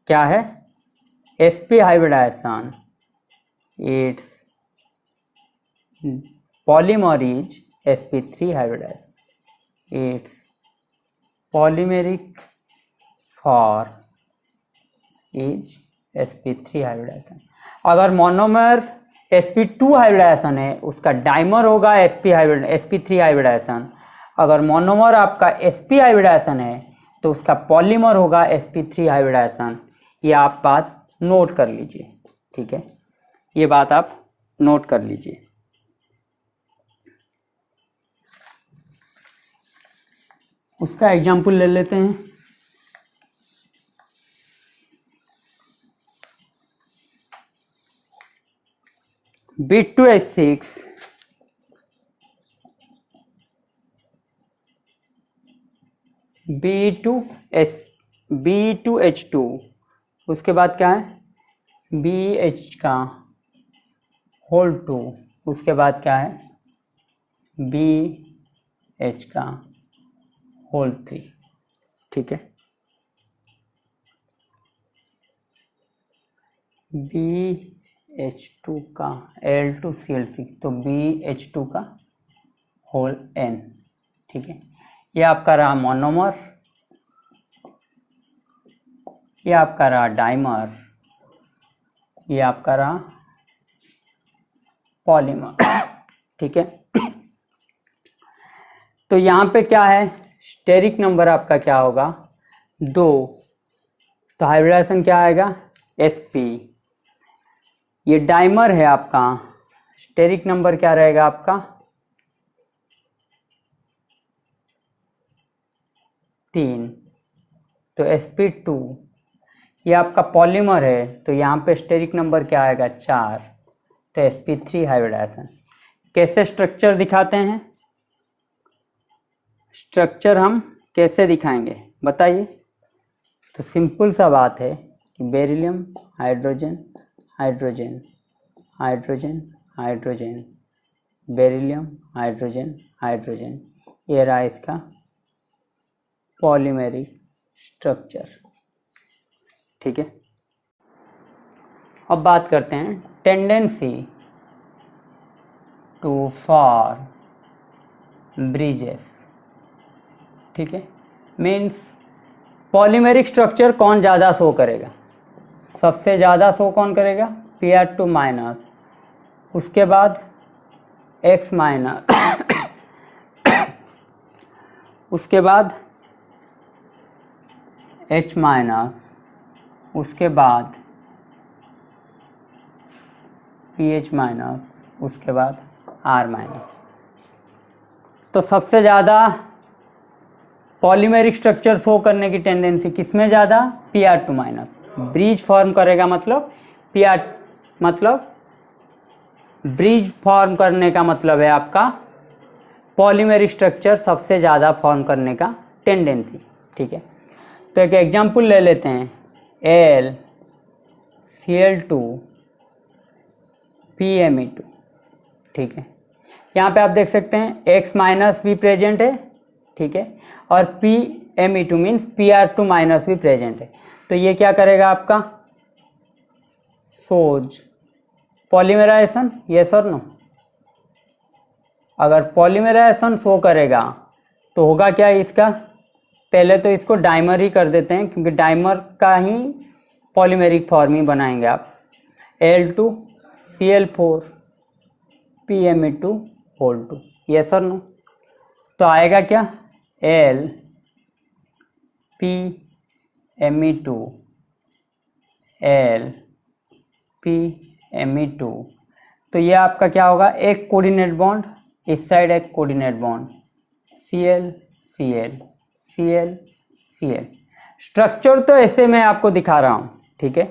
क्या है sp hybridization its polymer is sp3 hybridization, its polymeric form is sp3 hybridisation. अगर मोनोमर sp2 हाइब्रिडाइजेशन है उसका डाइमर होगा sp3 हाइब्रिडाइजेशन। अगर मोनोमर आपका sp हाइब्रिडाइजेशन है तो उसका पॉलीमर होगा sp3 हाइब्रिडाइजेशन। ये आप बात नोट कर लीजिए, ठीक है, ये बात आप नोट कर लीजिए। उसका एग्जाम्पल ले लेते हैं। B2H6 B2H2, उसके बाद क्या है BH का होल 2, उसके बाद क्या है BH का होल 3, ठीक है। BH2 का Al2Cl6, तो BH2 का होल n, ठीक है। ये आपका रहा मोनोमर, ये आपका रहा डाइमर, ये आपका रहा पॉलीमर, ठीक है। तो यहाँ पे क्या है, स्टेरिक नंबर आपका क्या होगा 2, तो हाइब्रिडाइजेशन क्या आएगा sp। ये डाइमर है आपका, स्टेरिक नंबर क्या रहेगा आपका 3, तो sp2। ये आपका पॉलीमर है, तो यहाँ पे स्टेरिक नंबर क्या आएगा 4, तो sp3 हाइब्रिडाइजेशन। कैसे स्ट्रक्चर दिखाते हैं, स्ट्रक्चर हम कैसे दिखाएंगे बताइए। तो सिंपल सा बात है कि beryllium hydrogen hydrogen hydrogen hydrogen, beryllium hydrogen hydrogen, ये रहा इसका पॉलीमेरिक स्ट्रक्चर, ठीक है। अब बात करते हैं टेंडेंसी टू फॉर्म ब्रिजेस, ठीक है। मीन्स पॉलीमेरिक स्ट्रक्चर कौन ज़्यादा शो करेगा, सबसे ज़्यादा शो कौन करेगा Pr2 माइनस, उसके बाद X माइनस, उसके बाद H माइनस, उसके बाद PH माइनस, उसके बाद R माइनस। तो सबसे ज़्यादा पॉलीमेरिक स्ट्रक्चर शो करने की टेंडेंसी किसमें ज़्यादा Pr2 माइनस, ब्रिज फॉर्म करेगा, मतलब ब्रिज फॉर्म करने का मतलब है आपका पॉलीमेरिक स्ट्रक्चर सबसे ज़्यादा फॉर्म करने का टेंडेंसी, ठीक है। तो एक एग्जांपल ले लेते हैं AlCl2 PMe2, ठीक है। यहाँ पे आप देख सकते हैं X माइनस भी प्रेजेंट है, ठीक है, और PMe2 मीन्स Pr2 माइनस भी प्रेजेंट है। तो ये क्या करेगा आपका सोज पॉलीमराइजेशन, यस और नो। अगर पॉलीमराइजेशन शो करेगा तो होगा क्या इसका, पहले तो इसको डाइमर ही कर देते हैं, क्योंकि डाइमर का ही पॉलीमेरिक फॉर्म ही बनाएंगे आप। Al2Cl4 PMe2 होल 2, यस और नो। तो आएगा क्या LPMe2 LPMe2, तो ये आपका क्या होगा एक कोऑर्डिनेट बॉन्ड, इस साइड एक coordinate bond Cl Cl Cl Cl। Structure तो ऐसे मैं आपको दिखा रहा हूँ, ठीक है।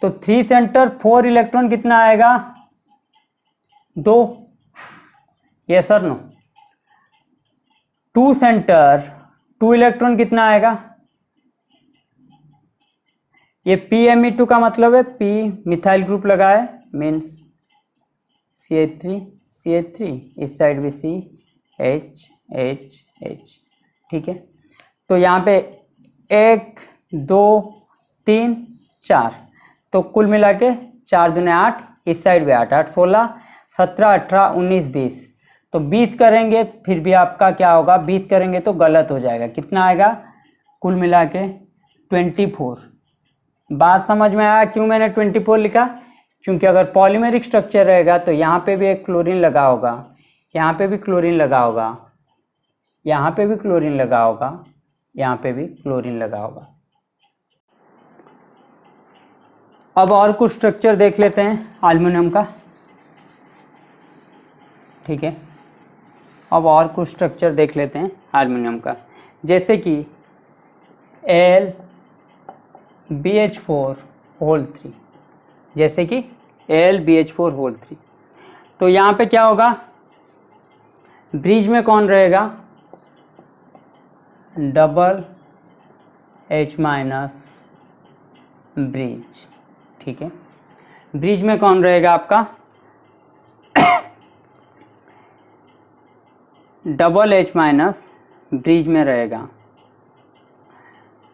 तो 3 सेंटर 4 इलेक्ट्रॉन कितना आएगा 2, यस और नो। 2 सेंटर 2 इलेक्ट्रॉन कितना आएगा, ये PMe2 का मतलब है P मिथाइल ग्रुप लगा है, मीन्स CH3 CH3, इस साइड भी CH, ठीक है। तो यहाँ पे 1 2 3 4, तो कुल मिला के 4 दूने 8, इस साइड भी 8 8 16 17 18 19 20, तो 20 करेंगे फिर भी आपका क्या होगा, 20 करेंगे तो गलत हो जाएगा, कितना आएगा कुल मिला के 24। बात समझ में आया क्यों मैंने 24 लिखा, क्योंकि अगर पॉलीमेरिक स्ट्रक्चर रहेगा तो यहाँ पे भी एक क्लोरीन लगा होगा, यहाँ पे भी क्लोरीन लगा होगा, यहाँ पे भी क्लोरीन लगा होगा, यहाँ पे भी क्लोरीन लगा होगा। अब और कुछ स्ट्रक्चर देख लेते हैं एल्युमिनियम का, ठीक है। अब और कुछ स्ट्रक्चर देख लेते हैं एल्युमिनियम का, जैसे कि AlBH4 होल 3, जैसे कि AlBH4 होल 3। तो यहाँ पे क्या होगा, ब्रिज में कौन रहेगा, डबल H माइनस ब्रिज, ठीक है। ब्रिज में कौन रहेगा आपका, डबल H माइनस ब्रिज में रहेगा।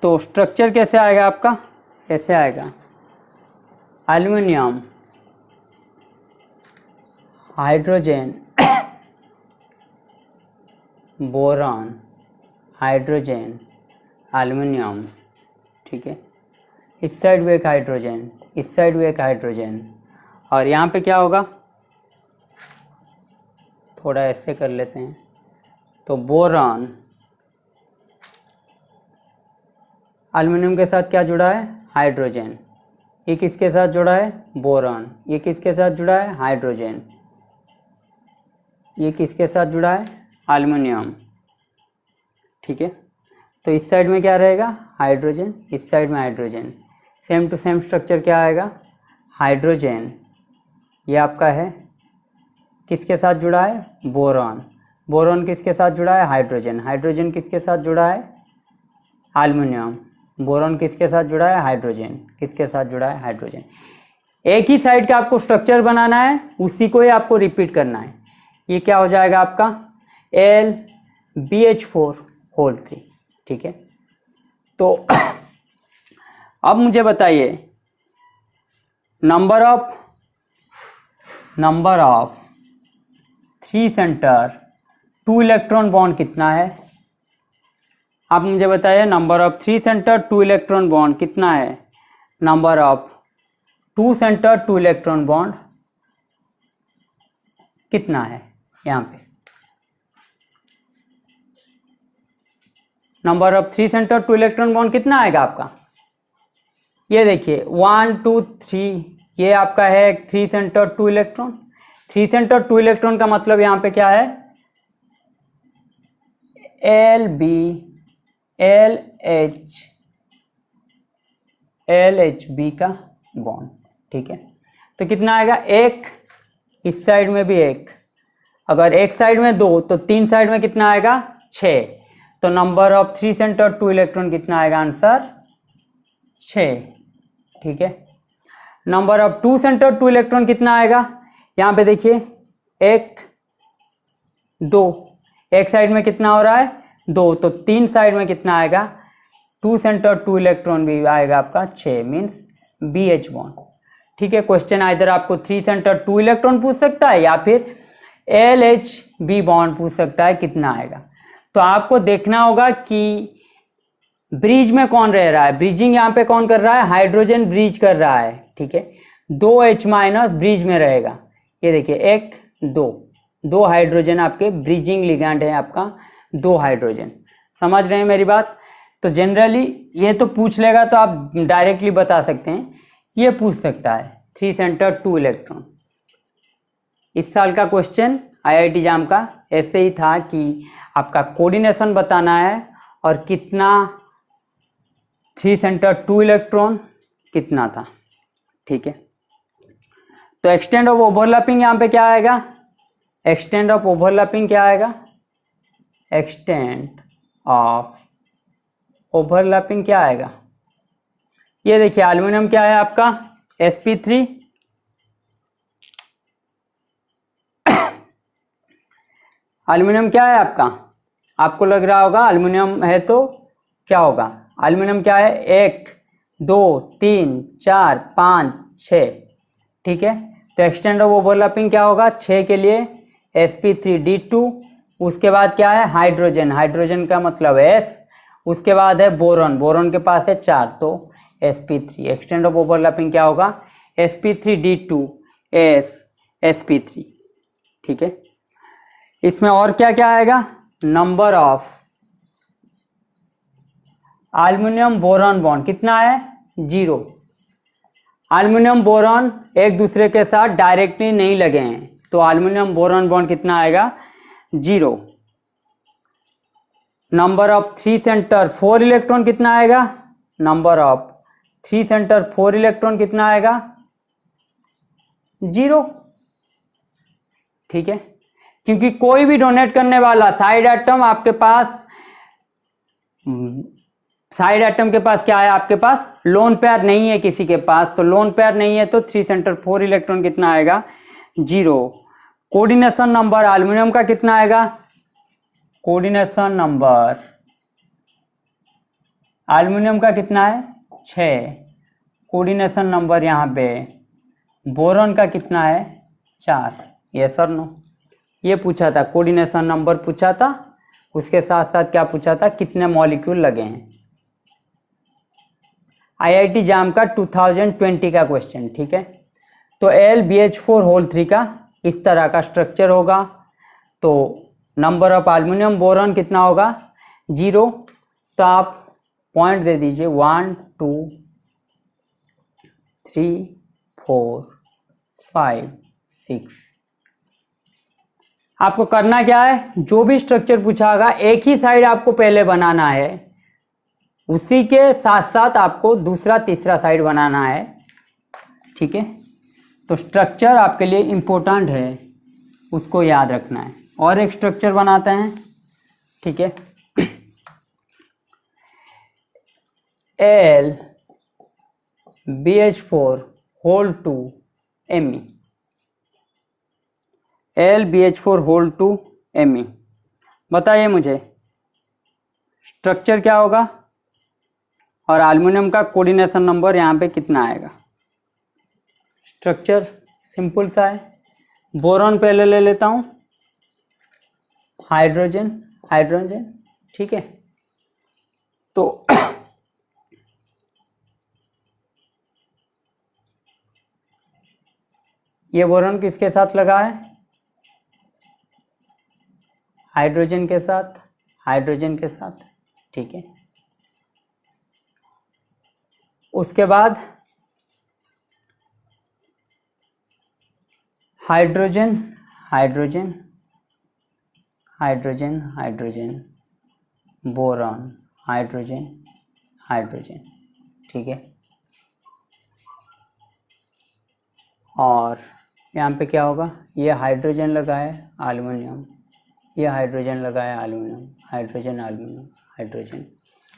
तो स्ट्रक्चर कैसे आएगा आपका, ऐसे आएगा, aluminium, hydrogen, boron, hydrogen, aluminium, ठीक है। इस साइड भी एक हाइड्रोजन, इस साइड भी एक हाइड्रोजन, और यहाँ पे क्या होगा, थोड़ा ऐसे कर लेते हैं, तो बोरॉन, एल्युमिनियम के साथ क्या जुड़ा है, हाइड्रोजन, ये किसके साथ जुड़ा है, बोरॉन, ये किसके साथ जुड़ा है, हाइड्रोजन, ये किसके साथ जुड़ा है, एल्युमिनियम, ठीक है। तो इस साइड में क्या रहेगा, हाइड्रोजन, इस साइड में hydrogen, same to same structure क्या आएगा, हाइड्रोजन, ये आपका है, किसके साथ जुड़ा है, बोरॉन, बोरॉन किसके साथ जुड़ा है, हाइड्रोजन, हाइड्रोजन किसके साथ जुड़ा है, एल्युमिनियम, बोरॉन किसके साथ जुड़ा है, हाइड्रोजन, किसके साथ जुड़ा है, हाइड्रोजन। एक ही साइड का आपको स्ट्रक्चर बनाना है, उसी को ही आपको रिपीट करना है। ये क्या हो जाएगा आपका, LBH4 होल 3, ठीक है। तो अब मुझे बताइए, number of 3 centre 2 electron bond कितना है, आप मुझे बताइए, number of 3 centre 2 electron bond कितना है, number of 2 centre 2 electron bond कितना है, यहाँ पे number of 3 centre 2 electron bond कितना आएगा आपका, ये देखिए 1 2 3, ये आपका है 3 सेंटर 2 इलेक्ट्रॉन, 3 सेंटर 2 इलेक्ट्रॉन का मतलब यहाँ पे क्या है, LHB का बॉन्ड, ठीक है। तो कितना आएगा, एक, इस साइड में भी एक, अगर एक साइड में 2 तो 3 साइड में कितना आएगा, 6, तो नंबर ऑफ 3 सेंटर 2 इलेक्ट्रॉन कितना आएगा, आंसर 6, ठीक है। नंबर ऑफ 2 सेंटर 2 इलेक्ट्रॉन कितना आएगा, यहाँ पे देखिए 1 2, एक साइड में कितना हो रहा है, 2, तो 3 साइड में कितना आएगा, 2 सेंटर 2 इलेक्ट्रॉन भी आएगा आपका 6, मीन्स BH बॉन्ड, ठीक है। क्वेश्चन इधर आपको 3 सेंटर 2 इलेक्ट्रॉन पूछ सकता है या फिर LHB बॉन्ड पूछ सकता है, कितना आएगा। तो आपको देखना होगा कि ब्रिज में कौन रह रहा है, ब्रिजिंग यहाँ पे कौन कर रहा है, हाइड्रोजन ब्रिज कर रहा है, ठीक है। 2H माइनस ब्रिज में रहेगा, ये देखिए 1 2 हाइड्रोजन आपके ब्रिजिंग लिगैंड है आपका, 2 हाइड्रोजन, समझ रहे हैं मेरी बात। तो जनरली ये तो पूछ लेगा तो आप डायरेक्टली बता सकते हैं, ये पूछ सकता है 3 सेंटर 2 इलेक्ट्रॉन। इस साल का क्वेश्चन IIT जाम का ऐसे ही था कि आपका कोऑर्डिनेशन बताना है और कितना 3 सेंटर 2 इलेक्ट्रॉन कितना था, ठीक है। तो एक्सटेंड ऑफ ओवरलैपिंग यहाँ पे क्या आएगा, एक्सटेंड ऑफ ओवरलैपिंग क्या आएगा, एक्सटेंड ऑफ ओवरलैपिंग क्या आएगा, ये देखिए एल्युमिनियम क्या है आपका, sp3, एल्युमिनियम क्या है आपका, आपको लग रहा होगा एल्युमिनियम है तो क्या होगा, एल्युमिनियम क्या है, 1 2 3 4 5 6, ठीक है। तो एक्सटेंड ऑफ ओवरलैपिंग क्या होगा, 6 के लिए sp3d2, उसके बाद क्या है, हाइड्रोजन, हाइड्रोजन का मतलब S, उसके बाद है बोरॉन, बोरॉन के पास है 4, तो sp3, एक्सटेंड ऑफ ओवरलैपिंग क्या होगा, sp3d2 sp3, ठीक है। इसमें और क्या क्या आएगा, number of aluminium boron bond कितना है, 0, एल्युमिनियम बोरॉन एक दूसरे के साथ डायरेक्टली नहीं लगे हैं, तो एल्युमिनियम बोरॉन बॉन्ड कितना आएगा, 0। नंबर ऑफ 3 सेंटर 4 इलेक्ट्रॉन कितना आएगा, नंबर ऑफ 3 सेंटर 4 इलेक्ट्रॉन कितना आएगा, 0। ठीक है, क्योंकि कोई भी डोनेट करने वाला साइड एटम आपके पास, साइड एटम के पास क्या है, आपके पास लोन पेयर नहीं है किसी के पास, तो लोन पेयर नहीं है तो 3 सेंटर 4 इलेक्ट्रॉन कितना आएगा, 0। कोऑर्डिनेशन नंबर एल्युमिनियम का कितना आएगा, कोऑर्डिनेशन नंबर एल्युमिनियम का कितना है, 6। कोऑर्डिनेशन नंबर यहाँ पे बोरॉन का कितना है, 4। यस और नो, ये पूछा था, कोऑर्डिनेशन नंबर पूछा था, उसके साथ साथ क्या पूछा था, कितने मॉलिक्यूल लगे हैं। आईआईटी जाम का 2020 का क्वेश्चन, ठीक है। तो LBH4 का इस तरह का स्ट्रक्चर होगा, तो नंबर ऑफ एल्युमिनियम बोरॉन कितना होगा, 0। तो आप पॉइंट दे दीजिए 1 2 3 4 5 6। आपको करना क्या है, जो भी स्ट्रक्चर पूछा होगा एक ही साइड आपको पहले बनाना है, उसी के साथ साथ आपको दूसरा तीसरा साइड बनाना है, ठीक है। तो स्ट्रक्चर आपके लिए इम्पोर्टेंट है, उसको याद रखना है। और एक स्ट्रक्चर बनाते हैं, ठीक है। LBH4 LBH4 बताइए मुझे स्ट्रक्चर क्या होगा और एल्युमिनियम का कोऑर्डिनेशन नंबर यहाँ पे कितना आएगा। स्ट्रक्चर सिंपल सा है, बोरॉन पहले ले लेता हूँ, हाइड्रोजन हाइड्रोजन, ठीक है। तो ये बोरॉन किसके साथ लगा है, हाइड्रोजन के साथ, हाइड्रोजन के साथ, ठीक है। उसके बाद hydrogen hydrogen hydrogen hydrogen, boron hydrogen hydrogen, ठीक है। और यहाँ पे क्या होगा, ये हाइड्रोजन लगा है एल्युमिनियम, ये हाइड्रोजन लगा है aluminium, hydrogen aluminium, hydrogen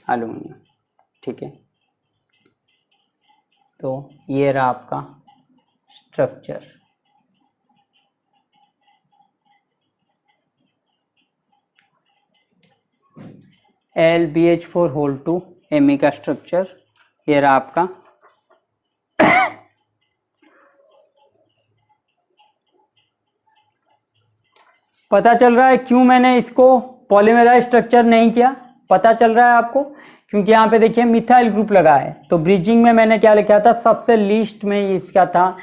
aluminium, ठीक है। तो ये रहा आपका स्ट्रक्चर। LBH4 का स्ट्रक्चर ये रहा आपका। पता चल रहा है क्यों मैंने इसको पॉलीमराइज स्ट्रक्चर नहीं किया, पता चल रहा है आपको, क्योंकि यहाँ पे देखिए मिथाइल ग्रुप लगा है। तो ब्रिजिंग में मैंने क्या लिखा था, सबसे लीस्ट में इसका था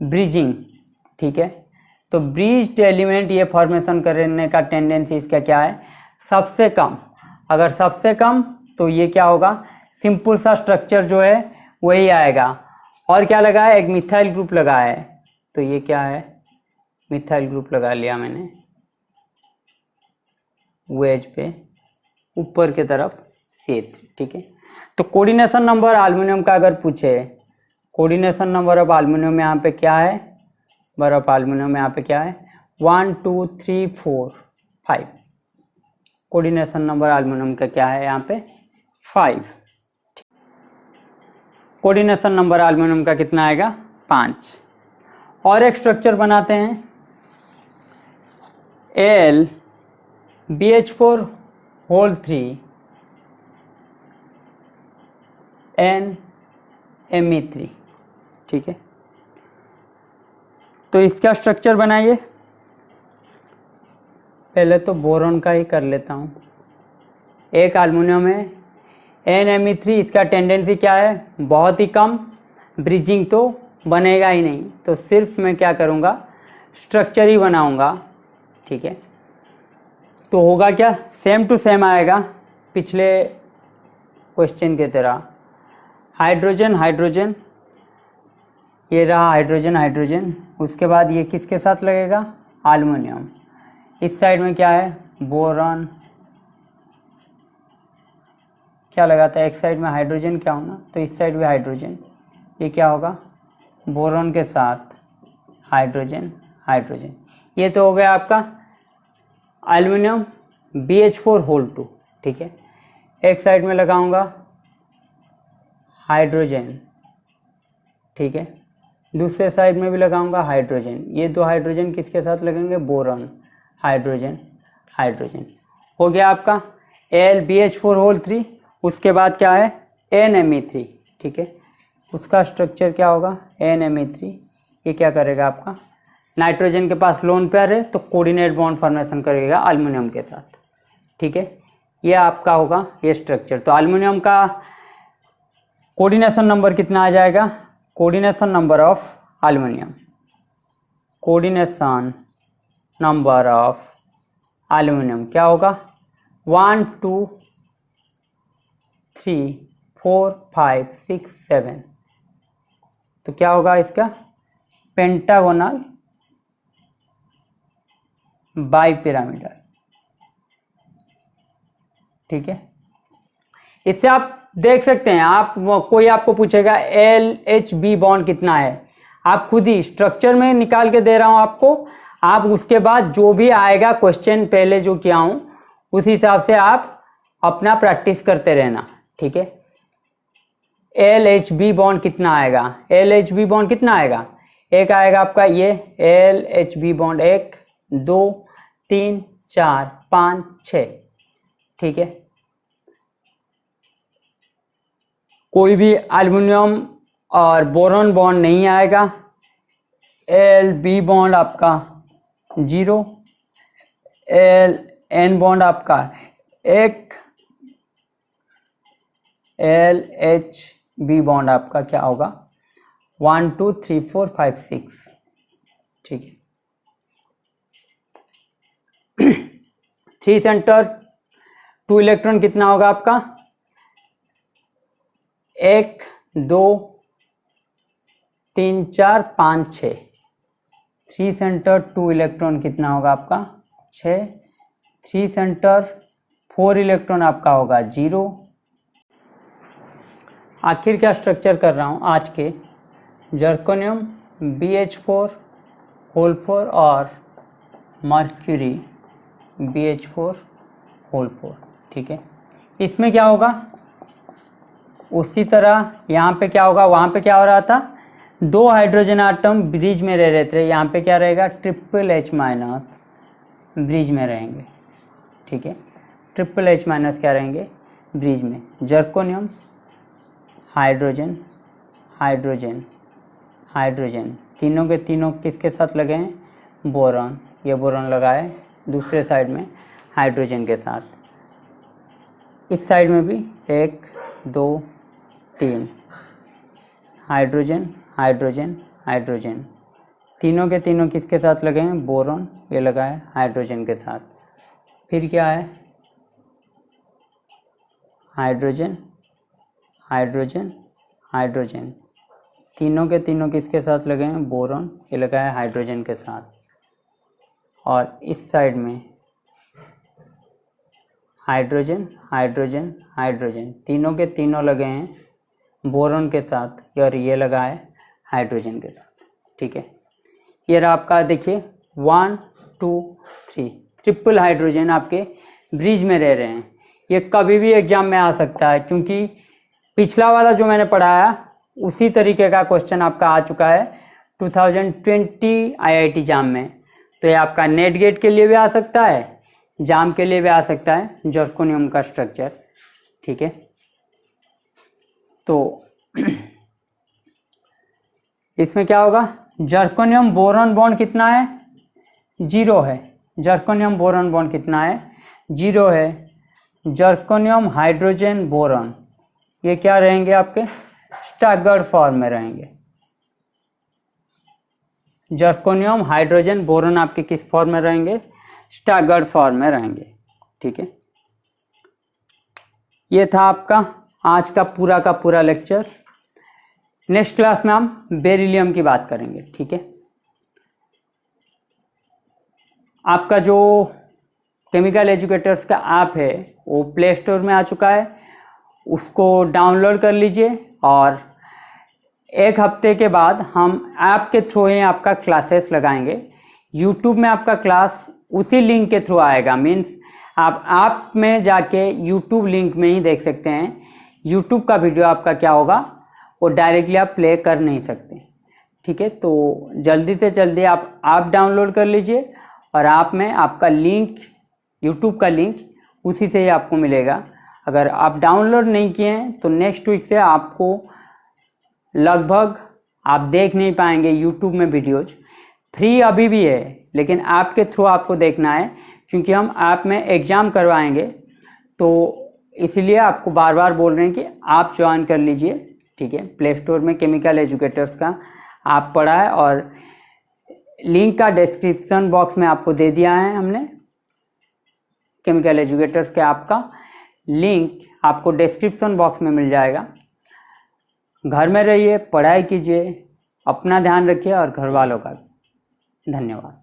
ब्रिजिंग, ठीक है। तो ब्रिज्ड एलिमेंट ये फॉर्मेशन करने का टेंडेंसी इसका क्या है, सबसे कम। अगर सबसे कम तो ये क्या होगा, सिंपल सा स्ट्रक्चर जो है वही आएगा। और क्या लगा है, एक मिथाइल ग्रुप लगा है, तो ये क्या है, मिथाइल ग्रुप लगा लिया मैंने वेज पे ऊपर की तरफ C3, ठीक है। तो कोऑर्डिनेशन नंबर एल्युमिनियम का अगर पूछे, कोऑर्डिनेशन नंबर ऑफ एल्युमिनियम यहाँ पे क्या है, नंबर ऑफ एल्युमिनियम यहाँ पे क्या है, 1 2 3 4 5। कोऑर्डिनेशन नंबर एल्युमिनियम का क्या है यहाँ पे, 5। कोऑर्डिनेशन नंबर एल्युमिनियम का कितना आएगा, 5। और एक स्ट्रक्चर बनाते हैं, LBH4 NMe3, ठीक है। तो इसका स्ट्रक्चर बनाइए, पहले तो बोरॉन का ही कर लेता हूँ। एक एल्युमिनियम है, NMe3, इसका टेंडेंसी क्या है, बहुत ही कम, ब्रिजिंग तो बनेगा ही नहीं, तो सिर्फ मैं क्या करूँगा, स्ट्रक्चर ही बनाऊँगा, ठीक है। तो होगा क्या, सेम टू सेम आएगा पिछले क्वेश्चन की तरह, हाइड्रोजन हाइड्रोजन, ये रहा हाइड्रोजन हाइड्रोजन। उसके बाद ये किसके साथ लगेगा, एल्युमिनियम। इस साइड में क्या है, बोरॉन, क्या लगाता है, एक साइड में हाइड्रोजन क्या होना, तो इस साइड भी हाइड्रोजन, ये क्या होगा, बोरॉन के साथ हाइड्रोजन हाइड्रोजन। ये तो हो गया आपका एल्युमिनियम BH4 ठीक है। एक साइड में लगाऊंगा हाइड्रोजन, ठीक है, दूसरे साइड में भी लगाऊंगा हाइड्रोजन। ये दो हाइड्रोजन किसके साथ लगेंगे, बोरॉन, हाइड्रोजन हाइड्रोजन। हो गया आपका AlBH4 उसके बाद क्या है NMe3, ठीक है। उसका स्ट्रक्चर क्या होगा NMe3, ये क्या करेगा आपका, नाइट्रोजन के पास लोन पेयर है तो कोऑर्डिनेट बॉन्ड फॉर्मेशन करेगा एल्युमिनियम के साथ, ठीक है। ये आपका होगा ये स्ट्रक्चर। तो एल्युमिनियम का कोऑर्डिनेशन नंबर कितना आ जाएगा, coordination number of aluminium, coordination number of aluminium क्या होगा 1 2 3 4 5 6 7। तो क्या होगा इसका पेंटागोनल बाइपिरामिडल, ठीक है। इससे आप देख सकते हैं, आप कोई आपको पूछेगा LHB बॉन्ड कितना है, आप खुद ही स्ट्रक्चर में निकाल के दे रहा हूं आपको, आप उसके बाद जो भी आएगा क्वेश्चन पहले जो किया हूं उस हिसाब से आप अपना प्रैक्टिस करते रहना, ठीक है। LHB बॉन्ड कितना आएगा, LHB बॉन्ड कितना आएगा, एक आएगा आपका ये LHB बॉन्ड 1 2 3 4 5 6, ठीक है। कोई भी एल्युमिनियम और बोरॉन बॉन्ड नहीं आएगा। LB बॉन्ड आपका 0, LN बॉन्ड आपका 1, LHB बॉन्ड आपका क्या होगा 1 2 3 4 5 6, ठीक है। 3 सेंटर 2 इलेक्ट्रॉन कितना होगा आपका 1 2 3 4 5 6। 3 सेंटर 2 इलेक्ट्रॉन कितना होगा आपका 6। 3 सेंटर 4 इलेक्ट्रॉन आपका होगा 0। आखिर क्या स्ट्रक्चर कर रहा हूँ आज के, जर्कोनियम BH4 और मर्क्यूरी BH4, ठीक है। इसमें क्या होगा उसी तरह यहाँ पे क्या होगा, वहाँ पे क्या हो रहा था, 2 हाइड्रोजन आटम ब्रिज में रह रहे थे, यहाँ पे क्या रहेगा H- ब्रिज में रहेंगे, ठीक है। H- क्या रहेंगे ब्रिज में। जर्कोनियम हाइड्रोजन हाइड्रोजन हाइड्रोजन, तीनों के तीनों किसके साथ लगे हैं, बोरॉन, ये बोरॉन लगा है दूसरे साइड में हाइड्रोजन के साथ। इस साइड में भी 1 2 3 हाइड्रोजन हाइड्रोजन हाइड्रोजन, तीनों के तीनों किसके साथ लगे हैं, बोरॉन, ये लगा है हाइड्रोजन के साथ। फिर क्या है हाइड्रोजन हाइड्रोजन हाइड्रोजन, तीनों के तीनों किसके साथ लगे हैं, बोरॉन, ये लगा है हाइड्रोजन के साथ। और इस साइड में हाइड्रोजन हाइड्रोजन हाइड्रोजन, तीनों के तीनों लगे हैं बोरॉन के साथ और ये लगा है हाइड्रोजन के साथ, ठीक है। ये रहा आपका, देखिए 1 2 3 ट्रिपल हाइड्रोजन आपके ब्रिज में रह रहे हैं। ये कभी भी एग्जाम में आ सकता है, क्योंकि पिछला वाला जो मैंने पढ़ाया उसी तरीके का क्वेश्चन आपका आ चुका है 2020 IIT जाम में। तो ये आपका नेट गेट के लिए भी आ सकता है, जाम के लिए भी आ सकता है, जर्कोनियम का स्ट्रक्चर, ठीक है। तो इसमें क्या होगा, जर्कोनियम बोरॉन बॉन्ड कितना है 0 है, जर्कोनियम बोरॉन बॉन्ड कितना है 0 है। जर्कोनियम हाइड्रोजन बोरॉन ये क्या रहेंगे आपके स्टैगर्ड फॉर्म में रहेंगे। जर्कोनियम हाइड्रोजन बोरॉन आपके किस फॉर्म में रहेंगे, स्टैगर्ड फॉर्म में रहेंगे, ठीक है। ये था आपका आज का पूरा लेक्चर। नेक्स्ट क्लास में हम बेरिलियम की बात करेंगे, ठीक है। आपका जो केमिकल एजुकेटर्स का ऐप है वो प्ले स्टोर में आ चुका है, उसको डाउनलोड कर लीजिए और 1 हफ्ते के बाद हम ऐप के थ्रू ही आपका क्लासेस लगाएंगे। यूट्यूब में आपका क्लास उसी लिंक के थ्रू आएगा, मीन्स आप में जाके यूट्यूब लिंक में ही देख सकते हैं। यूट्यूब का वीडियो आपका क्या होगा, वो डायरेक्टली आप प्ले कर नहीं सकते। ठीक है, तो जल्दी से जल्दी आप डाउनलोड कर लीजिए और आप में आपका लिंक, यूट्यूब का लिंक उसी से ही आपको मिलेगा। अगर आप डाउनलोड नहीं किए हैं तो नेक्स्ट वीक से आपको लगभग आप देख नहीं पाएंगे यूट्यूब में वीडियोज। फ्री अभी भी है, लेकिन आपके थ्रू आपको देखना है, क्योंकि हम ऐप में एग्ज़ाम करवाएंगे, तो इसलिए आपको बार बार बोल रहे हैं कि आप ज्वाइन कर लीजिए। ठीक है, प्ले स्टोर में केमिकल एजुकेटर्स का आप पढ़ा है और लिंक का डिस्क्रिप्शन बॉक्स में आपको दे दिया है हमने। केमिकल एजुकेटर्स के आपका लिंक आपको डिस्क्रिप्शन बॉक्स में मिल जाएगा। घर में रहिए, पढ़ाई कीजिए, अपना ध्यान रखिए और घर वालों का। धन्यवाद।